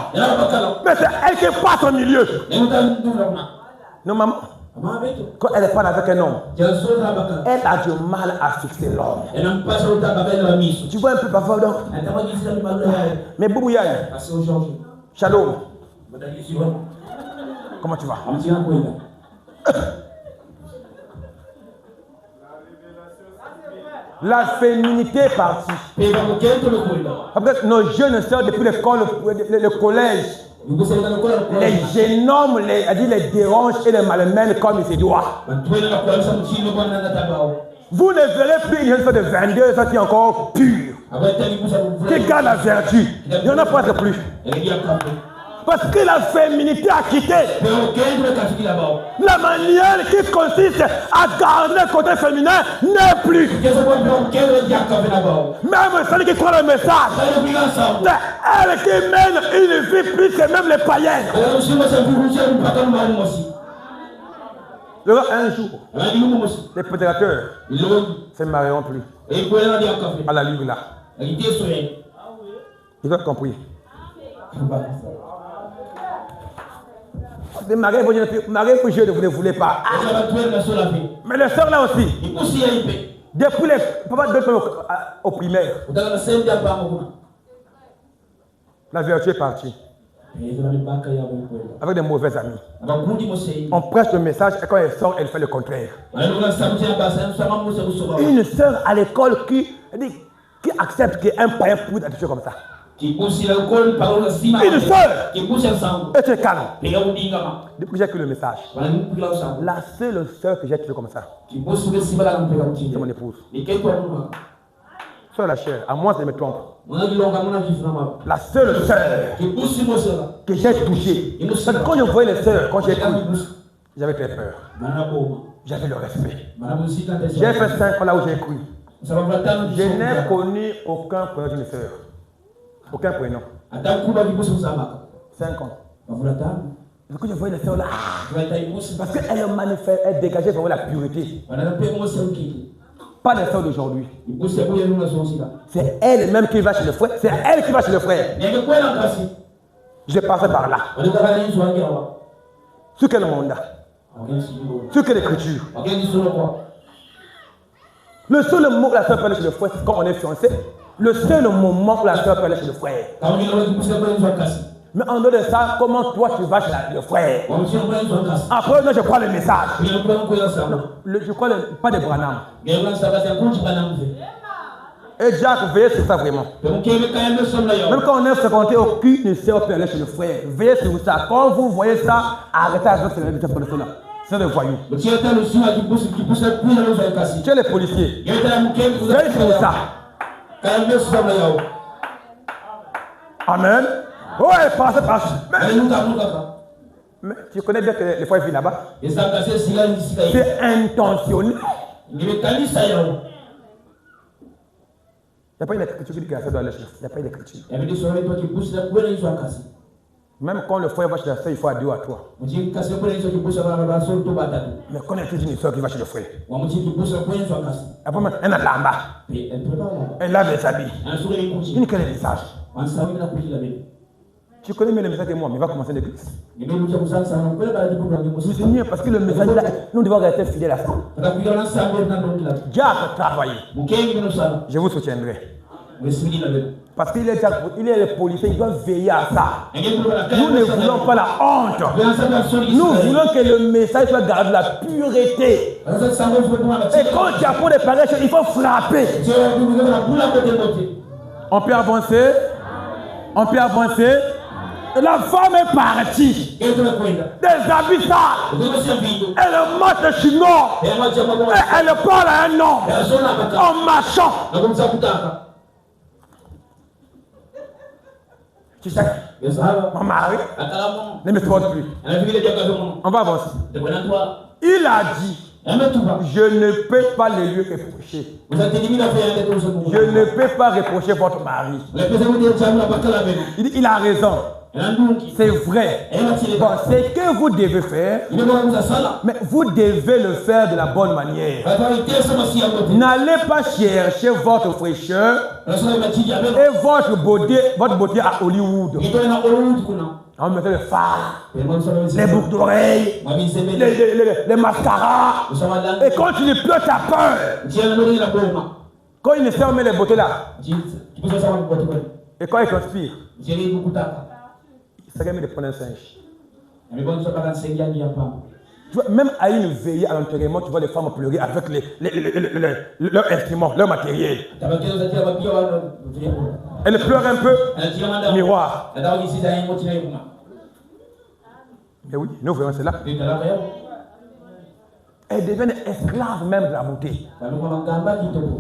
mais c'est elle qui passe au milieu. Non, maman, quand elle parle avec un homme, elle a du mal à fixer l'homme. Tu vois un peu parfois, donc. Mais Boubou Yaye, Shalom, comment tu vas? La féminité est partie. Après, nos jeunes sœurs, depuis l'école, le collège, les génoment, les dérangent et les malmènent comme il se doit. Vous ne verrez plus une jeune femme de 22 ans qui est encore pure, qui garde la vertu. Il n'y en a presque plus. Parce que la féminité a quitté. La manière qui consiste à garder le côté féminin n'est plus. Même celle qui croit le message, c'est elle qui mène une vie plus que même les païens. Un jour, les prédateurs ne se marieront plus. À la ligue là. Ils ont compris. Les mariés, vous ne voulez pas. Mais les sœurs là aussi. Depuis les papas au primaire, la vertu est partie. Avec des mauvais amis. On prêche le message et quand elle sort, elle fait le contraire. Une sœur à l'école qui accepte qu'un païen pousse à des choses comme ça. Une sœur, et tu es calme. Depuis que j'ai écrit le message, la seule sœur que j'ai trouvée comme ça, c'est mon épouse. Sœur la chair, à moi je me trompe. La seule sœur que j'ai touchée. Parce que quand je voyais les sœurs, quand j'ai écrit, j'avais très peur. J'avais le respect. J'ai fait 5 ans là où j'ai écrit. Je n'ai connu aucun prénom d'une sœur. Aucun prénom. 5 ans. Donc quand je voyais les sœurs là, parce qu'elles manifestent, elles dégageaient vraiment la pureté. Pas les sœurs d'aujourd'hui. C'est elle-même qui va chez le frère. C'est elle qui va chez le frère. Je passais par là. Sur quel mandat? Sur quelle écriture? Le seul mot que la sœur peut aller chez le frère, c'est quand on est fiancé. Le seul moment où la sœur peut aller chez le frère. Mais en dehors de ça, comment toi tu vas chez le frère? Après, non, je crois le message. Je crois pas de Branham. Et Jacques, veillez sur ça vraiment. Même quand on est fréquenté, aucune sœur peut aller chez le frère. Veillez sur ça. Quand vous voyez ça, arrêtez avec cette personne-là. C'est le voyou. Tu es les policiers. Veillez sur ça. Amen. Oh, elle passe par. Mais tu connais bien que les fois ils vivent là-bas. C'est intentionnel. Il n'y a pas une écriture qui dit que la sœur doit aller chez. Il n'y a pas une écriture. Même quand le frère va chez la sœur, il faut à 2 ou à 3. Mais quand il y a une sœur qui va chez le frère, après, elle a là-bas. Elle lave les habits. Il quel est le message? Tu connais mieux le message que moi, mais il va commencer l'église. Mais c'est mieux parce que le message là, nous devons rester fidèles à ça. Dieu a travaillé. Je vous soutiendrai. Parce qu'il est le policier, il doit veiller à ça. Nous ne voulons pas la honte. Nous voulons que le message soit gardé la pureté. Et quand tu as pour des pareilles choses, il faut frapper. On peut avancer. On peut avancer. La femme est partie. Des habits sales. Elle marche de chinois. Et elle parle à un homme. En marchant. Tu sais, mon mari ne me supporte plus. On va avancer. Il a dit, je ne peux pas le lui reprocher. Je ne peux pas reprocher votre mari. Il dit, il a raison. C'est vrai. Bon, c'est que vous devez faire, mais vous devez le faire de la bonne manière. N'allez pas chercher votre fraîcheur et votre beauté à Hollywood. On mettait le phare, les boucles d'oreilles, les mascaras. Et quand tu ne peux, t'as peur. Quand il ne sait mettre les beautés là, et quand il transpire, il s'est mis de prendre un singe. Même à une veillée à l'enterrement, tu vois les femmes pleurer avec leurs instruments, leur matériel. Elle pleure un peu, miroir. Mais oui, nous voyons cela. Elle devient esclave même de la beauté.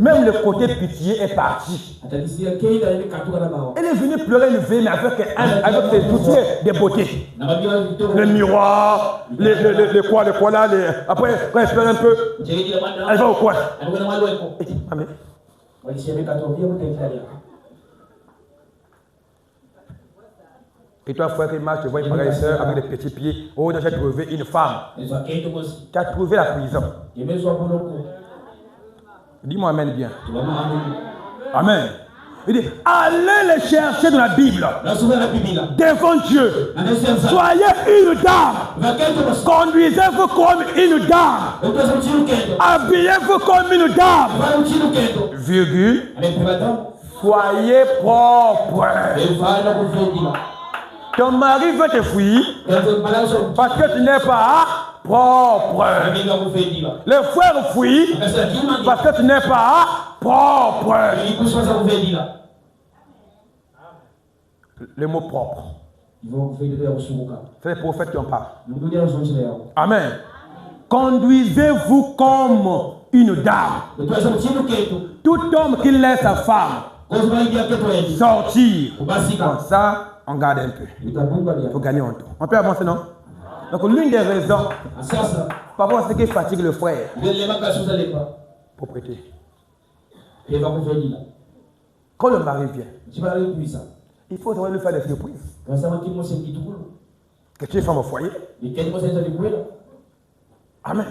Même le côté pitié est parti. Elle est venue pleurer une veille, mais avec ses outils de beauté. Le miroir, les quoi là. Après, quand elle pleure un peu, elle va au coin. Amen. Et toi, frère qui marche, tu vois une pareille sœur avec des petits pieds. Oh, j'ai trouvé une femme. Tu as trouvé la prison. Dis-moi Amen bien. Amen. Il dit, allez les chercher dans la Bible. Devant Dieu. Soyez une dame. Conduisez-vous comme une dame. Habillez-vous comme une dame. Virgule. Soyez propre. Ton mari veut te fuir parce que tu n'es pas propre. Les frères fuient parce que tu n'es pas propre. Le mot propre, c'est les prophètes qui en parlent. Amen. Conduisez-vous comme une dame. Tout homme qui laisse sa femme sortir, comme ça, on garde un peu. Il faut gagner un temps. On peut avancer, non? Donc, l'une des raisons, par rapport à ce qui fatigue le frère, pour prêter. Quand le mari vient, il faut savoir lui faire des surprises. Que tu es femme au foyer. Amen.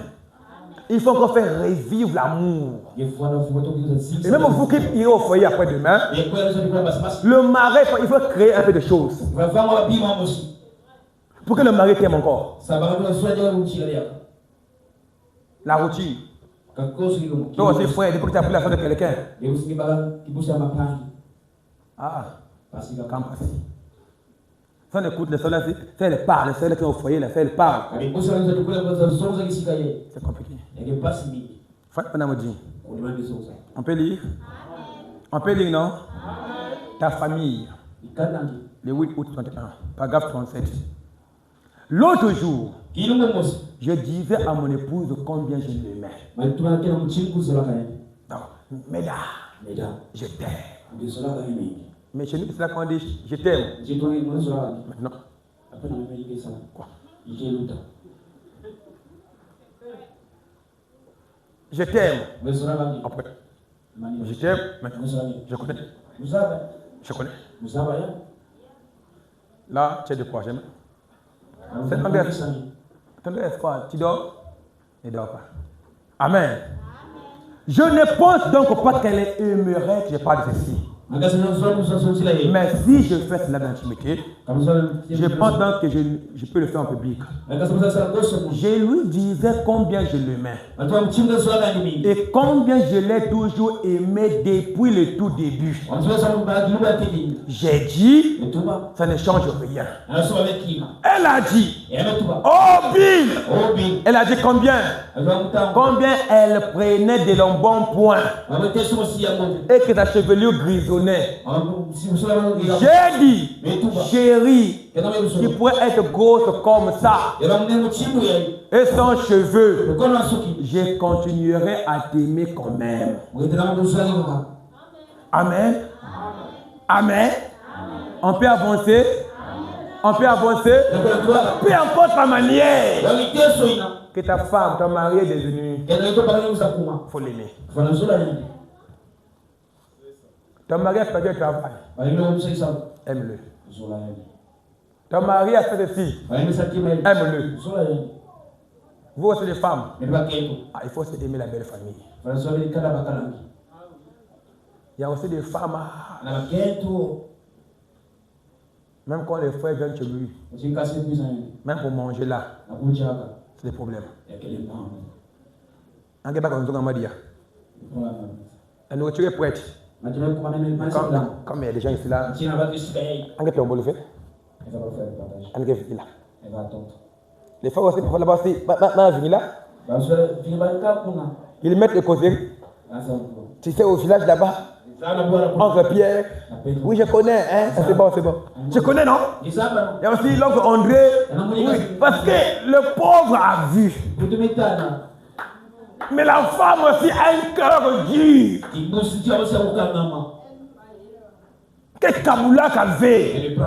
Il faut encore faire revivre l'amour. Et même vous qui irez au foyer après-demain, le mari, il faut créer un peu de choses. Pour que le mari t'aime encore. La routine. Toi aussi, frère, depuis que tu as pris la femme de quelqu'un. Ah, quand passer. Ça on écoute les soeurs là, ça elle parle, les soeurs là qui sont au foyer, là, ça elle parle. C'est compliqué. On peut lire? On peut lire, non? Ta famille. Le 8 août 31, paragraphe 37. L'autre jour, je disais à mon épouse combien je l'aimais. Mesdames, je t'aime. Mais chez nous, c'est là qu'on dit je t'aime. Maintenant. Quoi? Je t'aime. Après. Je t'aime. Maintenant. Je connais. Je connais. Là, tu es de quoi? J'aime. C'est tendresse quoi? Tu dors? Ne dors pas. Amen. Je ne pense donc pas qu'elle aimerait que je parle de ceci. Mais si je fais cela dans l'intimité, je pense donc que je peux le faire en public. Je lui disais combien je l'aimais. Et combien je l'ai toujours aimé depuis le tout début. J'ai dit, ça ne change rien. Elle a dit, oh Bill! Elle a dit combien? Combien elle prenait de l'embonpoint et que sa chevelure grisonnait. J'ai dit, chérie, qui pourrait être grosse comme ça, et sans cheveux, je continuerai à t'aimer quand même. Amen. Amen. On peut avancer. On peut avancer. Peu importe la manière que ta femme, ton mari est devenu, il faut l'aimer. Ton mari a perdu le travail. Aime-le. Ton mari a fait ceci. Aime-le. Vous aussi les femmes. Il faut aussi aimer la belle famille. Il y a aussi des femmes. Même quand les frères viennent chez lui, même pour manger là, c'est des problèmes. La nourriture est prête. Comme il y a des gens ici là, les frères aussi, parfois là-bas aussi, là, ils mettent les causeries. Tu sais, au village là-bas, Oncle Pierre, oui je connais, hein? C'est bon, c'est bon. Je connais, non? Il y a aussi l'oncle André, oui, parce que le pauvre a vu. Mais la femme aussi a un cœur dur. Que Kaboula avait.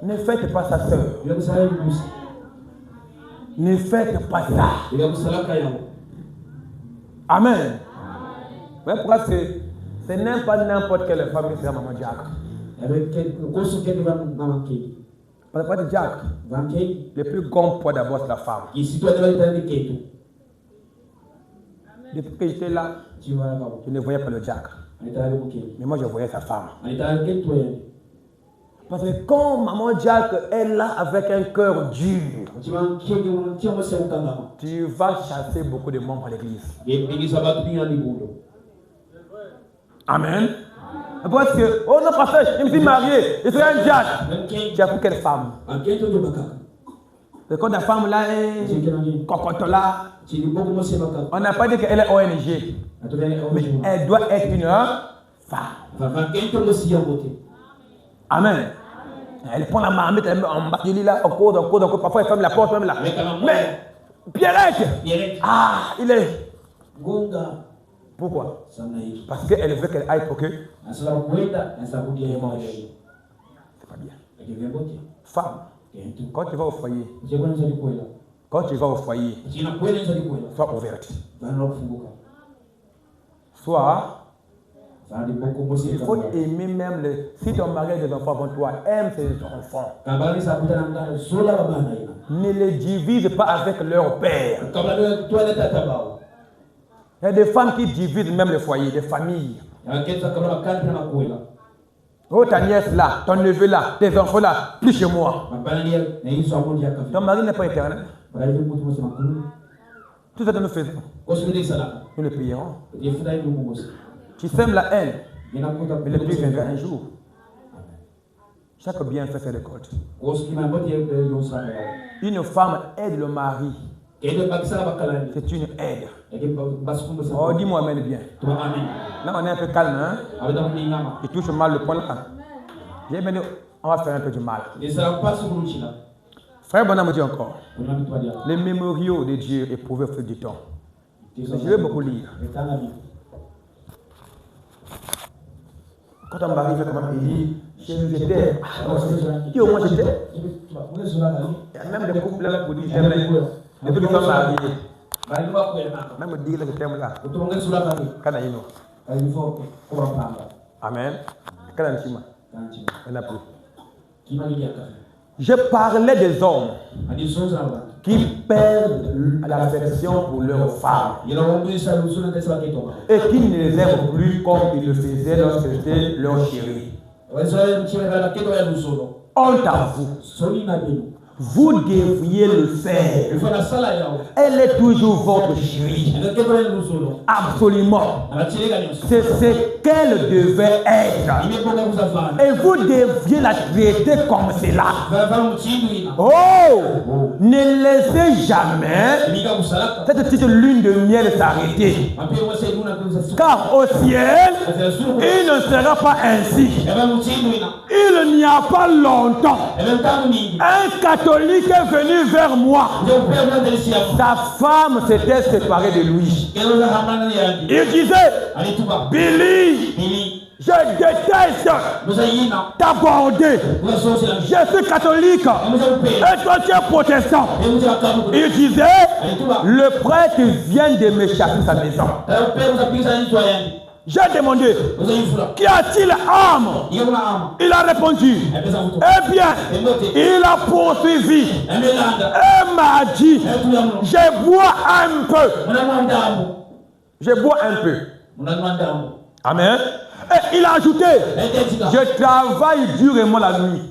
Ne faites pas ça, sœur. Ne faites pas ça. Amen. Mais pourquoi c'est n'importe quelle femme qui sera maman Jack. Parce que Jack, le plus grand poids d'abord c'est la femme. Depuis que j'étais là, je ne voyais pas le Jack. Mais moi je voyais sa femme. Parce que quand maman Jack est là avec un cœur dur, tu vas chasser beaucoup de membres à l'église. Amen. Parce que, oh non, pasteur, je me suis marié, je suis un Jack. Tu as pour quelle femme? Et quand la femme là est cocotte là, on n'a pas dit qu'elle est ONG. Mais elle doit être une femme. Amen. Elle prend la marmite, elle met en bas du lit là, en cours, parfois elle ferme la porte même là. Mais Pierrette, il est. Pourquoi? Parce qu'elle veut qu'elle aille pour que. C'est pas bien. Femme, quand tu vas au foyer, sois ouverte. Soit, il faut aimer même si ton mari a des enfants avant toi, aime ses enfants. Ne les divise pas avec leur père. Il y a des femmes qui divisent même les foyers, les familles. Oh, ta nièce là, ton neveu là, tes enfants là, plus chez moi. Ton mari n'est pas éternel. Tout ça que nous faisons. Nous le payerons. Tu sèmes la haine, mais le prix viendra un jour. Chaque bienfait se récolte. Une femme aide le mari. C'est une aide. Oh, dis-moi amen bien. Là, on est un peu calme, hein? Il touche mal le point là. J'ai bien dit, on va faire un peu du mal. Frère Bonhomme dit encore, les mémoriaux de Dieu éprouvés au fil du temps. Je vais beaucoup lire. Quand on m'arrive, comme il dit, j'étais. Qui au moins j'étais? Il y a même des couples là pour dire j'aimais. Depuis qu'ils sont mariés. Même dire que je t'aime là. Amen. Je parlais des hommes qui perdent l'affection pour leurs femmes et qui ne les aiment plus comme ils le faisaient lorsque c'était leur chérie. Honte à vous. Vous devriez le faire. Elle est toujours votre chérie. Absolument. C'est ce qu'elle devait être. Et vous deviez la traiter comme cela. Oh! Ne laissez jamais cette petite lune de miel s'arrêter. Car au ciel, il ne sera pas ainsi. Il n'y a pas longtemps, un catholique est venu vers moi. Sa femme s'était séparée de lui. Il disait, Billy, je déteste t'aborder. Je suis catholique et toi tu es protestant. Il disait, le prêtre vient de me chasser sa maison. J'ai demandé, qu'y a-t-il âme? Il a répondu, eh bien, il a poursuivi et m'a dit, je bois un peu. Je bois un peu. Amen. Et il a ajouté, je travaille durement la nuit.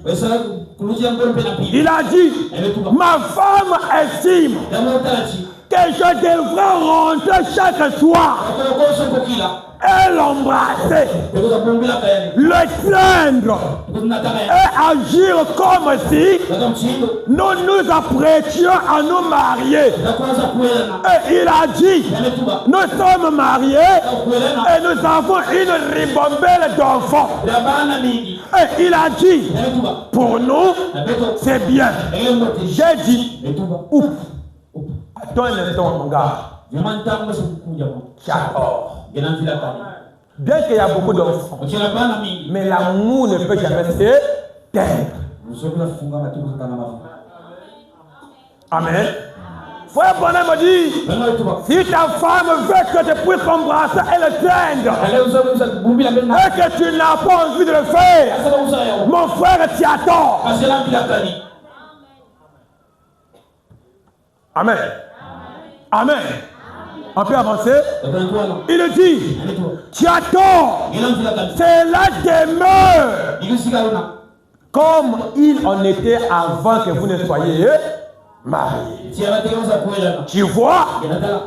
Il a dit, ma femme estime que je devrais rentrer chaque soir et l'embrasser, le plaindre et agir comme si nous nous apprêtions à nous marier. Et il a dit, nous sommes mariés et nous avons une ribambelle d'enfants. Et il a dit, pour nous, c'est bien. J'ai dit, ouf. Attends un instant, mon gars. Bien qu'il y a beaucoup d'enfants, mais l'amour ne peut jamais se taire. Amen. Frère Bonhomme me dit, si ta femme veut que tu puisses l'embrasser et le teindre, et que tu n'as pas envie de le faire, mon frère, tu as tort. Amen. Amen. On peut avancer. Il dit, tu as tort. C'est la demeure comme il en était avant que vous ne soyez mariés. Tu vois,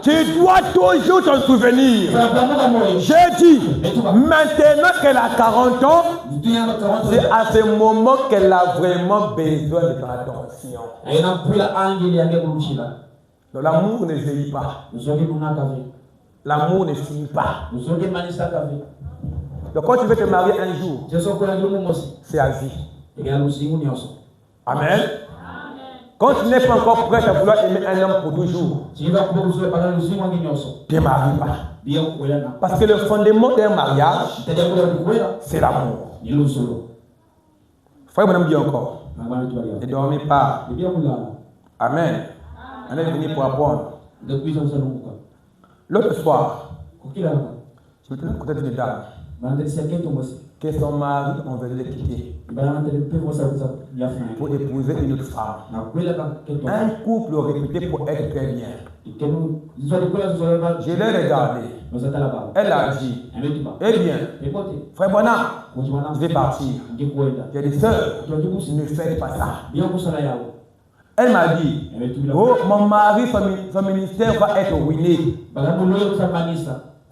tu dois toujours t'en souvenir. J'ai dit, maintenant qu'elle a 40 ans, c'est à ce moment qu'elle a vraiment besoin de ton attention. Donc, l'amour ne vieillit pas. L'amour ne finit pas. Donc quand tu veux te marier un jour, c'est à vie. Amen. Quand tu n'es pas encore prêt à vouloir aimer un homme pour toujours, ne te marie pas. Parce que le fondement d'un mariage, c'est l'amour. Frère, mon dit encore, ne dormez pas. Amen. On est venu pour apprendre. L'autre soir, je me tenais à côté d'une dame que son mari on veut le quitter pour épouser une autre femme. Un couple réputé pour être très bien. Je l'ai regardé. Elle a dit, eh bien, frère Bonhomme, je vais partir. J'ai dit, sœur, ne faites pas ça. Elle m'a dit, oh, mon mari, son ministère va être ruiné.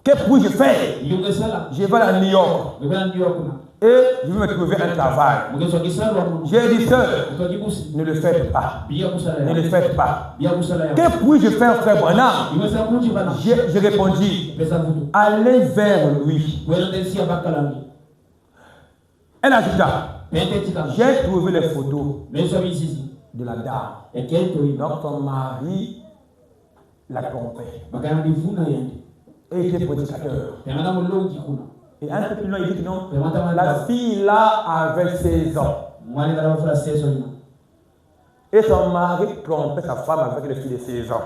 Que puis-je faire? Je vais à New York et je vais me trouver un travail. J'ai dit, sœur, ne le faites pas. Ne le faites pas. Que puis-je faire, frère Branham? J'ai répondu, allez vers lui. Elle ajouta, j'ai trouvé les photos de la dame. Donc son mari l'a trompé. Et était prédicateur. Et un peu plus loin, il dit que non, la fille là avait 16 ans. Et son mari trompait sa femme avec les filles de 16 ans.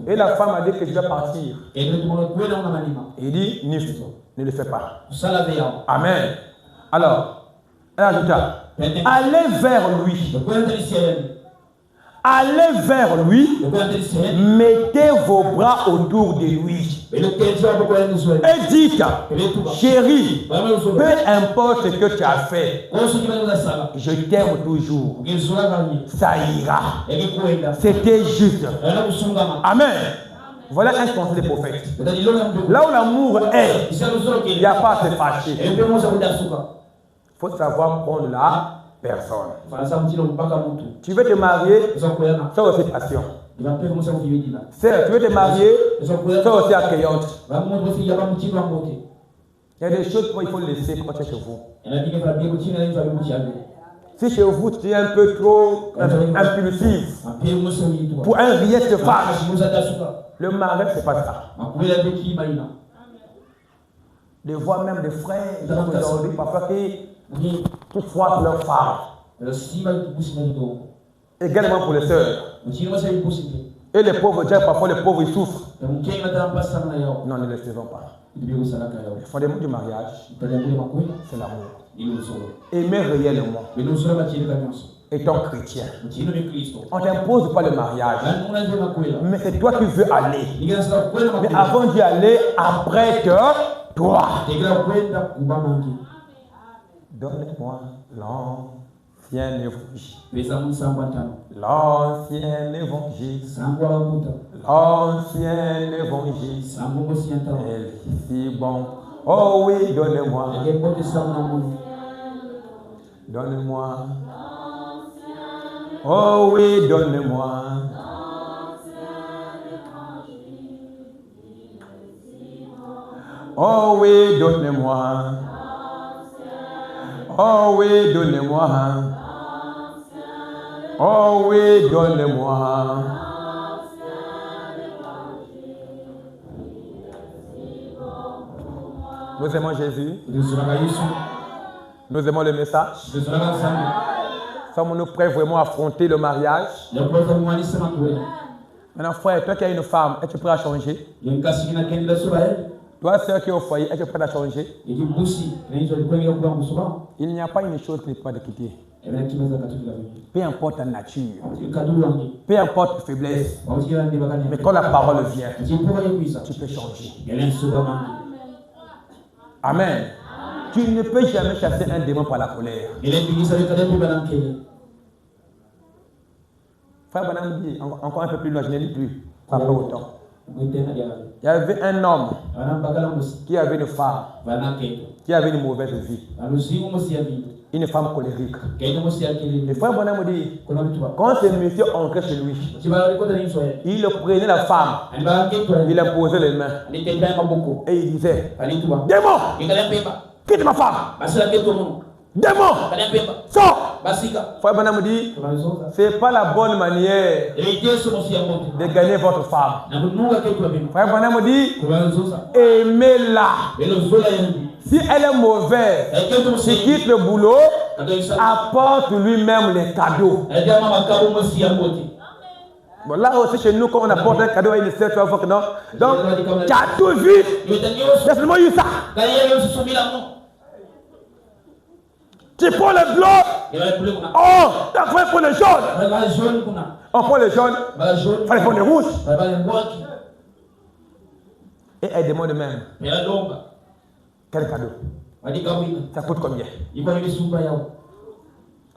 Et la femme a dit que je dois partir. Il dit, ne le fais pas. Amen. Alors, elle ajouta, allez vers lui. Allez vers lui, mettez vos bras autour de lui. Et dites, chérie, peu importe ce que tu as fait, je t'aime toujours. Ça ira. C'était juste. Amen. Voilà un conseil des prophètes. Là où l'amour est, il n'y a pas à se fâcher. Il faut savoir prendre la personne. Tu veux te marier, ça aussi passion. Sœur, tu veux te marier, ça aussi accueillante. Il y a des choses qu'il faut laisser quand tu es chez vous. Si chez vous tu es un peu trop impulsif, pour un rien te fâche, le mariage c'est pas ça. De voir même des frères aujourd'hui parfois qui froissent leur femme. Également pour les sœurs. Et les pauvres, déjà parfois les pauvres ils souffrent. Non, ne les faisons pas. Le fondement du mariage, c'est l'amour. Aimer réellement. Étant chrétien, on ne t'impose pas le mariage, mais c'est toi qui veux aller. Mais avant d'y aller, apprête-toi. Donne-moi l'ancien évangile. L'ancien évangile. L'ancien évangile. Elle est si bon. Oh oui, donne-moi. Donne-moi. Oh oui, donne-moi. Oh oui, donne-moi. Oh oui, donne-moi. Oh oui, donne-moi. Nous aimons Jésus. Nous aimons le message. Sommes-nous prêts vraiment à affronter le mariage? Maintenant, frère, toi qui as une femme, es-tu prêt à changer? Toi, sœur qui est au foyer, es-tu prêt à changer? Il n'y a pas une chose qui ne peut pas te quitter. Peu importe ta nature, peu importe ta faiblesse, mais quand la parole vient, tu peux changer. Amen. Tu ne peux jamais chasser un démon par la colère. Frère Banam dit, encore un peu plus loin, je ne lis plus, pas autant. Il y avait un homme qui avait une femme qui avait une mauvaise vie. Une femme colérique. Le frère Bonham dit, quand ce monsieur entrait chez lui, il prenait la femme, il imposait les mains et il disait, démon, quitte ma femme. Démon, sors. Frère Bonham dit, ce n'est pas la bonne manière de gagner votre femme. Frère Bonham dit, aimez-la. Si elle est mauvaise, si quitte le boulot, apporte lui-même les cadeaux. Bon, là aussi chez nous, quand on apporte un cadeau à une sœur, tu vas voir que non. Donc, tu as tout vu. J'ai seulement eu ça. Tu prends le bleu. Oh, tu as frère pour le jaune. On prend le jaune. Il fallait prendre le rouge. Et elle demande même. Quel cadeau? Ça coûte combien?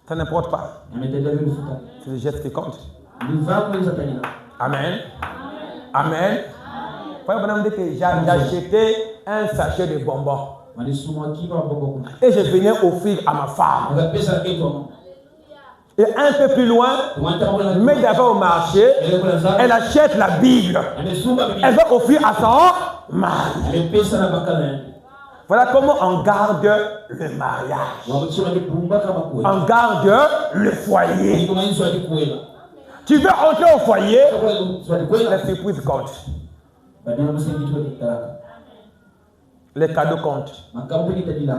Ça n'importe pas. C'est le geste qui compte. Amen. Amen. Frère Bonham dit que j'ai acheté un sachet de bonbons. Et je venais offrir à ma femme. Et un peu plus loin, mais d'abord au marché, elle achète la Bible. Elle va offrir à son mari. Voilà comment on garde le mariage. On garde le foyer. Tu veux entrer au foyer, la surprise compte. Les cadeaux comptent. Il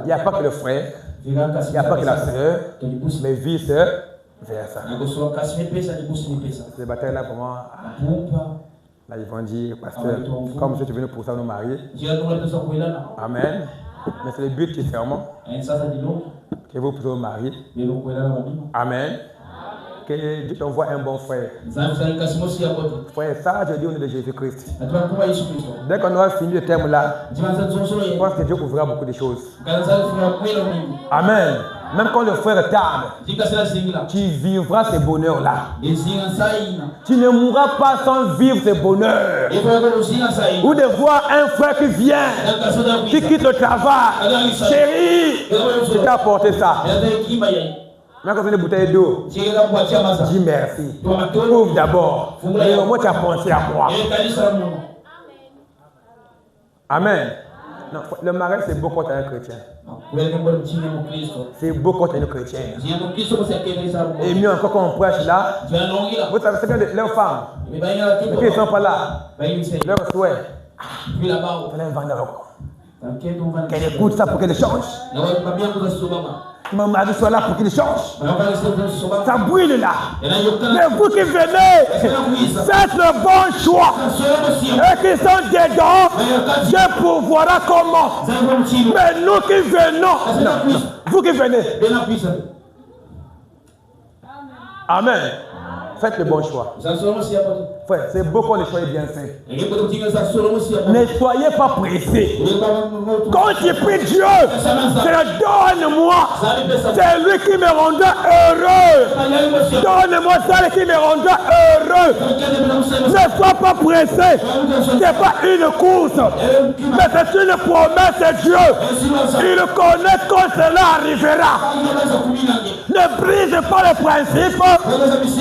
n'y a pas que le frère, il n'y a pas que la sœur, mais vice-versa. Ces batailles-là, pour moi, là, ils vont dire, pasteur, comme si tu venais pour ça nous marier. Amen. Mais c'est le but qui est fermant. Que vous puissiez vous marier. Amen. Que Dieu t'envoie un bon frère. Frère, ça, je dis au nom de Jésus-Christ. Dès qu'on aura fini le terme là, je pense que Dieu ouvrira beaucoup de choses. Amen. Même quand le frère tarde, tu vivras ce bonheur-là. Tu ne mourras pas sans vivre ce bonheur. Ou de voir un frère qui vient, qui quitte le travail. Chérie, je t'ai apporté ça. Même quand tu as une bouteille d'eau, dis merci. Ouvre d'abord. Mais au moins tu as pensé à moi. Amen. Non, le mariage, c'est beau quand tu es un chrétien. C'est beau quand tu es un chrétien. Et mieux encore quand on prêche là, vous savez, c'est que leurs femmes, qui ne sont pas là, leur souhait, il fallait un vendeur. Qu'elle écoute ça pour qu'elle change. Mon mari soit là pour qu'il change. Ça brûle là. Mais vous qui venez, faites le bon choix. Et qui sont dedans, Dieu pourvoira comment. Mais nous qui venons, vous qui venez. Amen. Faites le bon choix. Frère, c'est beaucoup le choix est bien fait. Ne soyez pas pressés. Quand tu pries Dieu, c'est donne-moi. C'est lui qui me rendra heureux. Donne-moi celle qui me rendra heureux. Ne sois pas pressé. Ce n'est pas une course, mais c'est une promesse de Dieu. Il connaît quand cela arrivera. Ne brise pas le principe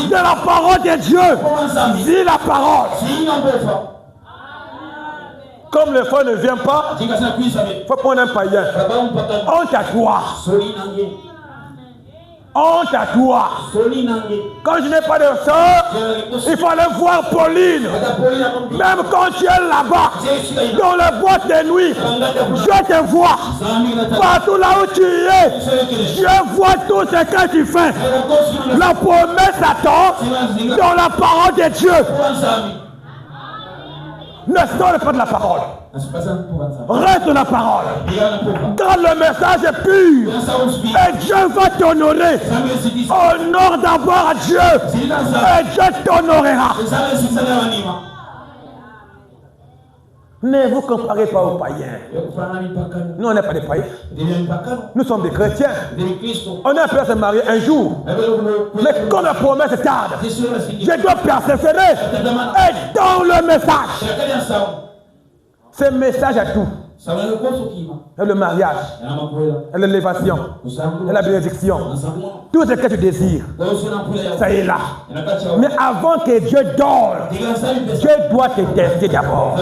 de la parole de Dieu. Dis la parole. Comme le feu ne vient pas, il faut prendre un païen. Honte à toi. Honte à toi. Quand je n'ai pas de soeur, il faut aller voir Pauline. Même quand tu es là-bas, dans les boîtes de nuit, je te vois. Partout là où tu es, je vois tout ce que tu fais. La promesse attend dans la parole de Dieu. Ne sors pas de la parole. Reste de la parole. Quand le message est pur, et Dieu va t'honorer. Honore d'abord à Dieu, et Dieu t'honorera. Ne vous comparez pas aux païens. Nous, on n'est pas des païens. Nous sommes des chrétiens. On est appelé à se marier un jour. Mais quand la promesse tarde, je dois persévérer et dans le message. Ce message à tout. Et le mariage, et l'élévation, et la bénédiction, tout ce que tu désires, ça est là. Mais avant que Dieu donne, Dieu doit te tester d'abord.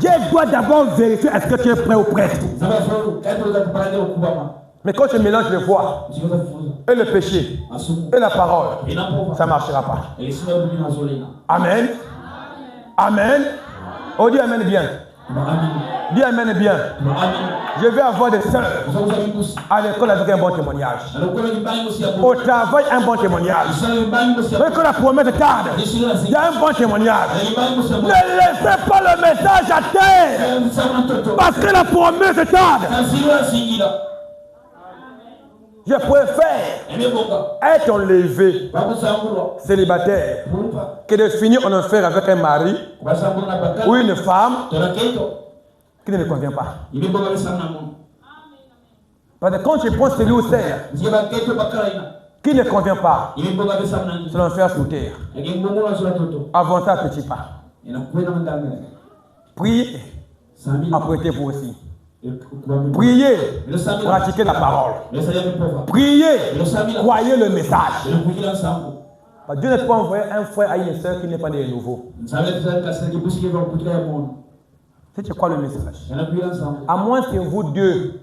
Dieu doit d'abord vérifier est-ce que tu es prêt ou prête. Mais quand tu mélanges le foi et le péché et la parole, ça ne marchera pas. Amen. Amen. On dit Amen bien. Dis Amen bien. Je vais avoir des sœurs à l'école avec un bon témoignage. Au travail, un bon témoignage. Mais quand la promesse tarde, il y a un bon témoignage. Ne laissez pas le message à terre. Parce que la promesse tarde. Je préfère être enlevé, célibataire, que de finir en enfer avec un mari ou une femme qui ne me convient pas. Parce que quand tu prends celui ou celle qui ne convient pas, c'est l'enfer sous terre. Avancez à petits pas. Priez, apprêtez-vous aussi. Priez, pratiquez la parole. Priez, croyez le message. Dieu ne peut pas envoyer un frère à une soeur qui n'est pas né de nouveau. Si tu crois le message, à moins que vous deux,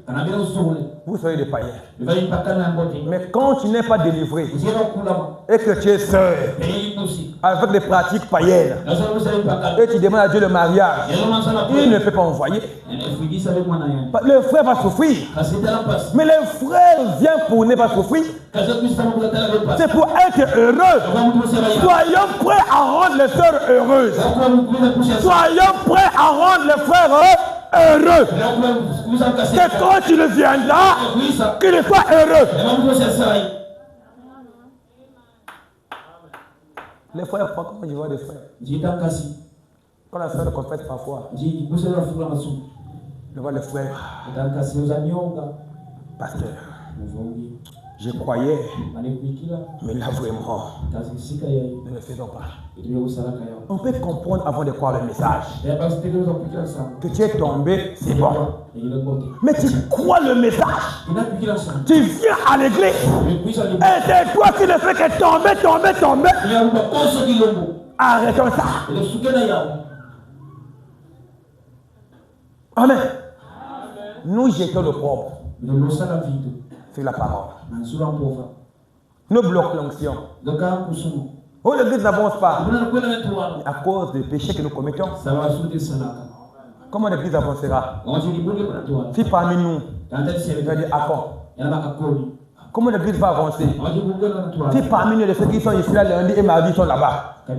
vous soyez des païens. Mais quand tu n'es pas délivré et que tu es seul avec des pratiques païennes et tu demandes à Dieu le mariage, il ne peut pas envoyer. Le frère va souffrir. Mais le frère vient pour ne pas souffrir. C'est pour être heureux. Soyons prêts à rendre les sœurs heureuses. Soyons prêts à rendre les frères heureux. Que quand tu le viendras, qu'il soit heureux. Les frères, comment je vois des frères? Quand la sœur confesse parfois, je vois les frères. Pasteur, je croyais, mais là vraiment, ne le faisons pas. On peut comprendre avant de croire le message. Que tu es tombé, c'est bon. Mais tu crois le message. Tu viens à l'église. Et c'est toi qui ne fais que tomber. Arrêtons ça. Amen. Nous jetons le propre. C'est la parole. Nous bloquons l'onction. Oh, l'église n'avance pas. À cause des péchés que nous commettons. Comment l'église avancera? Si parmi nous, il va dire à quand? Comment l'Église va avancer? Si parmi nous, ceux qui sont ici là lundi et mardi sont là-bas, ça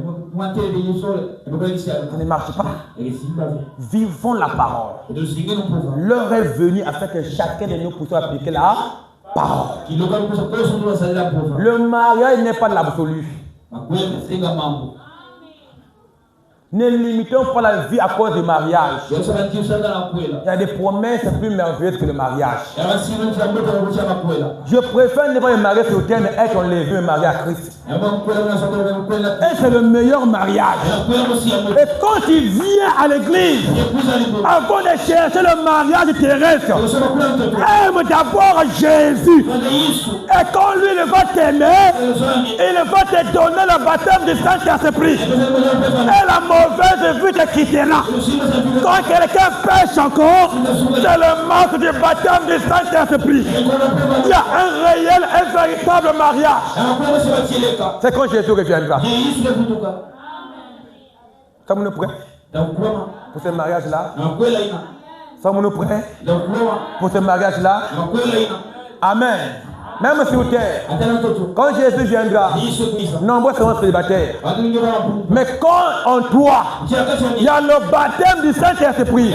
ne marche pas. Vivons la parole. L'heure est venue afin que chacun de nous puisse appliquer la parole. Le mariage n'est pas l'absolu. Ne limitons pas la vie à cause du mariage. Il y a des promesses plus merveilleuses que le mariage. Je préfère ne pas me marier sur terre, mais être enlevé, me marier à Christ. Et c'est le meilleur mariage. Et quand il vient à l'église, avant de chercher le mariage terrestre, aime d'abord Jésus. Et quand lui il va t'aimer, il va te donner le baptême du Saint-Esprit. Et la mauvaise vue te quittera. Quand quelqu'un pêche encore, c'est le manque du baptême du Saint-Esprit. Il y a un réel, un véritable mariage. C'est quand Jésus reviendra. Sommes-nous prêts pour ce mariage-là? Sommes-nous prêts pour ce mariage-là? Amen. Même sur terre, quand Jésus viendra, nombreux seront célibataires. Mais quand en toi, il y a le baptême du Saint-Esprit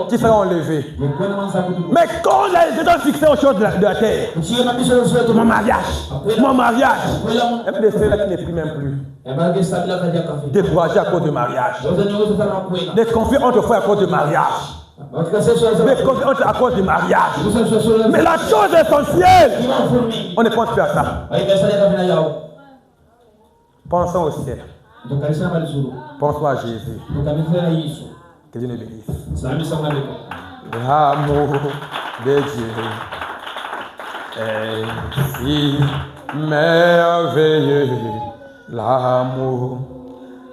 qui sera enlevé. Mais quand les gens sont fixés aux choses de la terre, mon mariage, même des ceux-là qui ne prient même plus, découragés à cause du mariage, des conflits entre frères à cause du mariage. Mais à cause du mariage. Mais la chose essentielle, on ne pense plus à ça. Pensons au ciel. Pensons à Jésus. Que Dieu nous bénisse. L'amour de Dieu est si merveilleux.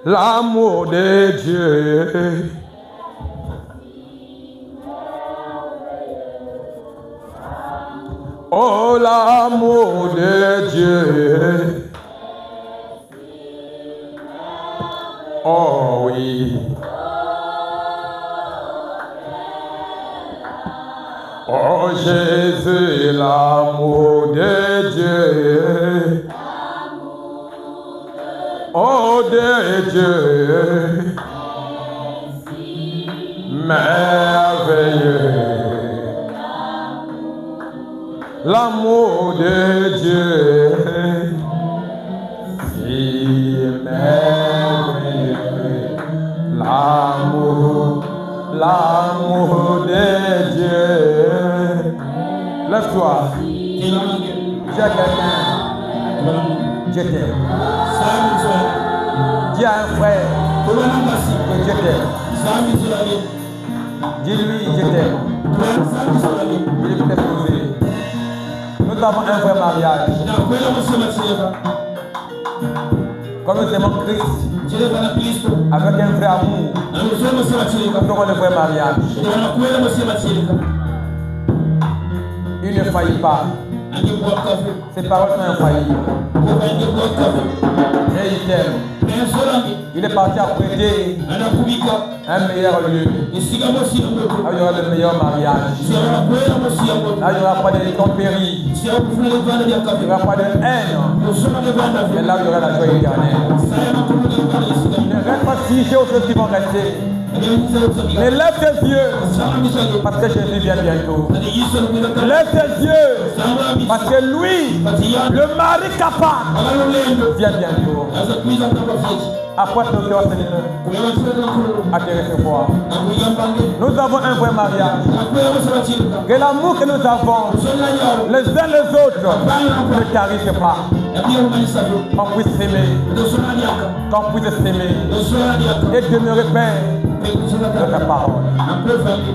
L'amour de Dieu. Oh, l'amour de Dieu. Oh oui. Oh Jésus, l'amour de Dieu. Oh de Dieu. Merveilleux. L'amour de Dieu, si merveilleux. L'amour de Dieu. Lève-toi. Dis à quelqu'un, je t'aime. Dis à un frère que je t'aime. Dis-lui, je t'aime. Il est déposé. Nous avons un vrai mariage. Comme nous aimons Christ, avec un vrai amour, nous aurons le vrai mariage. Il ne faillit pas. Ses paroles sont infaillibles. Et il t'aime. Il est parti à prêter un meilleur lieu. Là, il y aura le meilleur mariage. Là, il n'y aura pas de tempéries. Il n'y aura pas de haine. Mais là, il y aura la joie éternelle. Ne reste pas figé aux choses qui vont rester. Mais lève tes yeux parce que Jésus vient bientôt. Lève tes yeux parce que lui, le mari capable, vient bientôt. Apporte nos cœurs, Seigneur, à te recevoir. Nous avons un vrai mariage. Que l'amour que nous avons, les uns les autres, ne tarisse pas. Qu'on puisse s'aimer, qu'on puisse s'aimer et demeurer Père de ta parole.